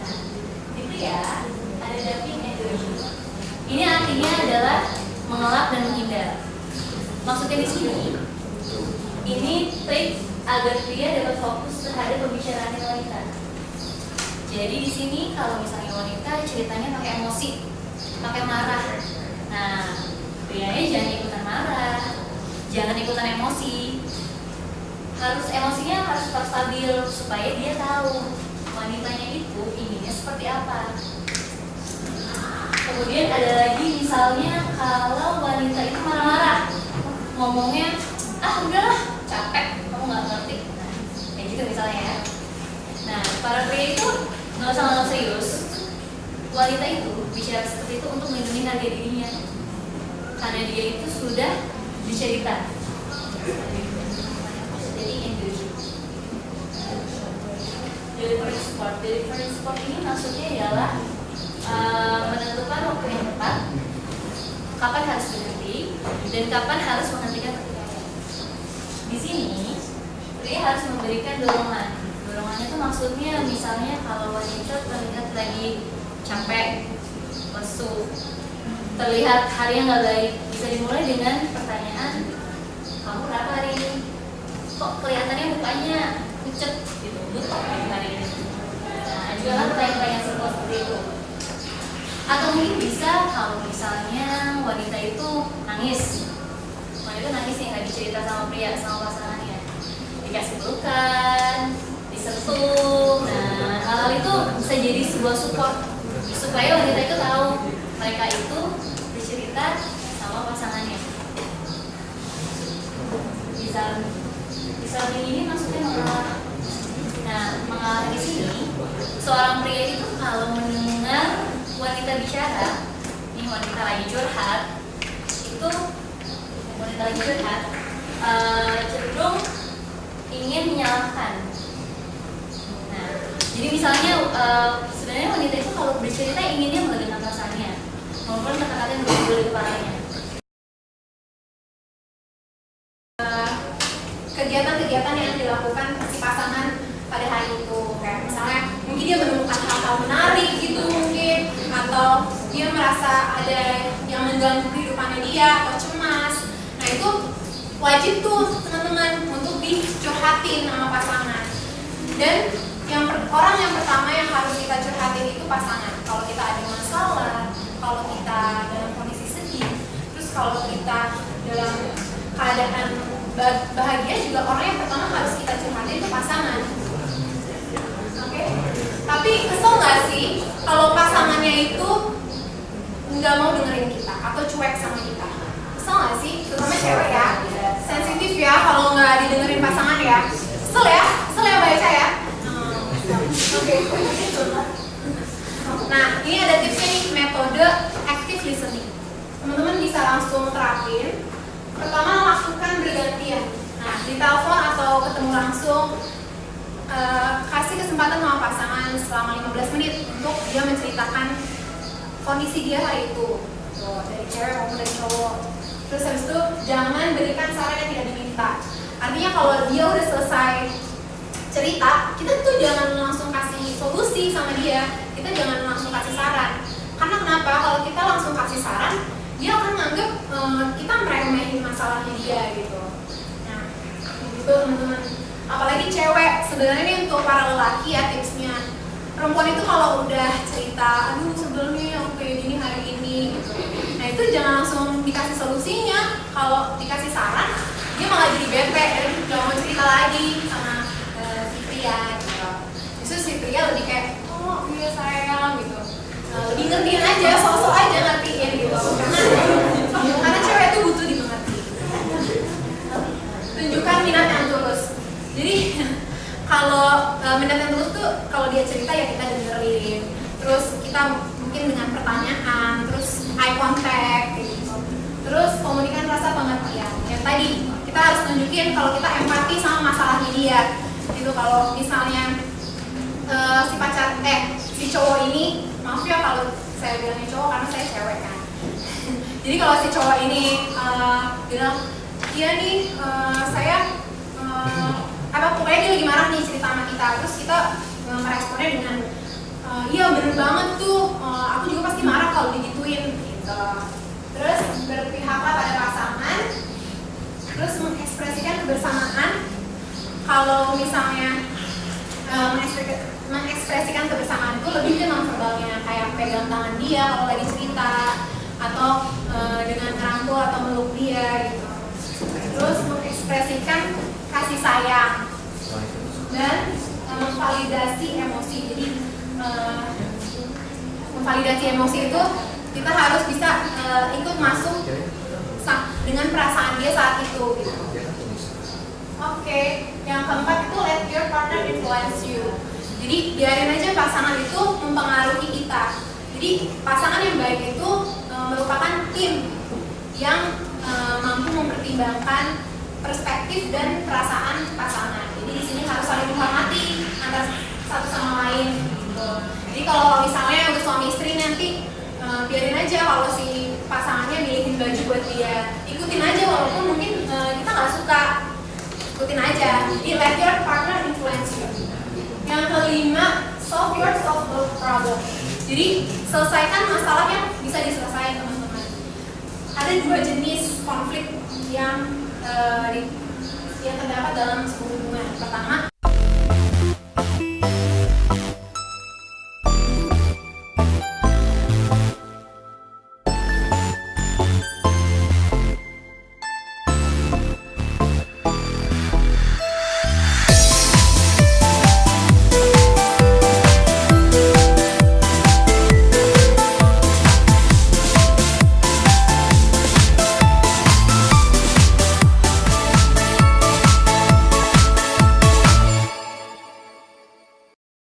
Nah, di pria ada ducking and dodging. Ini artinya adalah mengelak dan menghindar. Maksudnya di sini, ini trik agar pria dapat fokus terhadap pembicaraan wanita. Jadi di sini kalau misalnya wanita ceritanya pakai emosi, pakai marah. Nah, prianya jangan ikutan marah, jangan ikutan emosi. Emosinya harus tetap stabil supaya dia tahu wanitanya itu inginnya seperti apa. Kemudian ada lagi misalnya kalau wanita itu marah-marah, ngomongnya, udahlah, capek, kamu nggak ngerti. Nah, kayak gitu misalnya ya. Nah, para pria itu nggak usah nganggap serius. Wanita itu bicara seperti itu untuk melindungi harga dirinya, karena dia itu sudah dicerita. Jadi engagement. Delivery support ini maksudnya ialah menentukan waktu yang tepat, kapan harus berhenti dan kapan harus menghentikan pertikaian. Di sini, pria harus memberikan dorongan. Dorongannya itu maksudnya misalnya kalau wanita terlihat lagi capek, lesu, terlihat harinya nggak baik, bisa dimulai dengan pertanyaan, kamu kenapa hari ini? Kok kelihatannya mukanya pucet gitu, butek gitu hari ini. Nah, juga kan pertanyaan-pertanyaan simpel seperti itu. Atau mungkin bisa kalau misalnya wanita itu nangis, wanita nangis yang nggak dicerita sama pria, sama pasangannya, dikasih pelukan, disentuh. Nah, hal-hal itu bisa jadi sebuah support supaya wanita itu tahu mereka itu bercerita sama pasangannya. Bisa ini maksudnya mengalah. Nah, mengalah di sini, seorang pria itu kalau mendengar wanita bicara, nih wanita lagi curhat, itu wanita lagi curhat cenderung ingin menyalahkan. Nah, jadi misalnya sebenarnya wanita itu kalau bercerita inginnya melegakan perasaannya, maupun kata-kata yang berguna di kepalanya. Kegiatan-kegiatan yang dilakukan si pasangan pada hari itu, kayak misalnya mungkin dia menemukan hal-hal menarik gitu mungkin, atau dia merasa ada yang mengganggu kehidupannya dia atau cemas. Nah, itu wajib tuh teman-teman untuk dicurhatin sama pasangan. Dan Orang yang pertama yang harus kita curhatin itu pasangan. Kalau kita ada masalah, kalau kita dalam kondisi sedih, terus kalau kita dalam keadaan bahagia juga orang yang pertama harus kita curhatin itu pasangan. Oke? Tapi kesel nggak sih kalau pasangannya itu nggak mau dengerin kita atau cuek sama kita? Kesel nggak sih? Terutama cewek ya, sensitif ya kalau nggak didengerin pasangan ya. Kesel ya Mbak Eca ya. Oke. Nah, ini ada tipsnya nih, metode active listening. Teman-teman bisa langsung terapin. Pertama, lakukan bergantian. Nah, di telepon atau ketemu langsung, kasih kesempatan sama pasangan selama 15 menit untuk dia menceritakan kondisi dia hari itu. Tuh, dari cewek maupun dari cowok. Terus habis itu jangan berikan saran yang tidak diminta. Artinya kalau dia udah selesai cerita, kita tuh jangan langsung kasih solusi sama dia, kita jangan langsung kasih saran. Karena kenapa? Kalau kita langsung kasih saran, dia akan menganggap kita meremehin masalahnya dia gitu. Nah, gitu teman-teman. Apalagi cewek, sebenarnya ini untuk para lelaki ya tipsnya. Perempuan itu kalau udah cerita, aduh sebelumnya aku kayak gini hari ini gitu. Nah itu jangan langsung dikasih solusinya. Kalau dikasih saran, dia malah jadi bete dan gak mau cerita lagi sama pria gitu. Justru si pria lebih kayak, oh iya sayang gitu, lebih ngertiin aja, sosok aja ngertiin gitu. Karena cewek itu butuh dimengerti. Tunjukkan minat yang tulus. Jadi kalau minat yang tulus tuh kalau dia cerita ya kita dengerin. Terus kita mungkin dengan pertanyaan, terus eye contact gitu. Terus komunikasikan rasa pengertian. Yang tadi kita harus tunjukin kalau kita empati sama masalahnya dia. Gitu. Kalau misalnya si cowok ini, maaf ya kalau saya bilangnya cowok karena saya cewek kan. Jadi kalau si cowok ini bilang, iya nih saya pokoknya dia lagi marah nih cerita sama kita, terus kita meresponnya dengan iya bener banget tuh, aku juga pasti marah kalau digituin gitu. Terus berpihaklah pada pasangan, terus mengekspresikan kebersamaan. Kalau misalnya mengekspresikan kebersamaan itu lebih ke non-verbalnya, kayak pegang tangan dia kalau lagi cerita, atau dengan ngerangkul atau meluk dia gitu. Terus mengekspresikan kasih sayang dan memvalidasi emosi. Jadi memvalidasi emosi itu kita harus bisa ikut masuk dengan perasaan dia saat itu gitu. Oke, yang keempat itu let your partner influence you. Jadi biarin aja pasangan itu mempengaruhi kita. Jadi pasangan yang baik itu merupakan tim yang mampu mempertimbangkan perspektif dan perasaan pasangan. Jadi di sini harus saling menghormati antara satu sama lain. Gitu. Jadi kalau misalnya udah suami istri nanti biarin aja kalau si pasangannya milihin baju buat dia, ikutin aja walaupun mungkin kita nggak suka, ikutin aja. Jadi let your partner influence you. Yang kelima, solve your self-love problem. Jadi selesaikan masalah yang bisa diselesaikan teman-teman. Ada dua jenis konflik yang terdapat dalam sebuah hubungan. Pertama,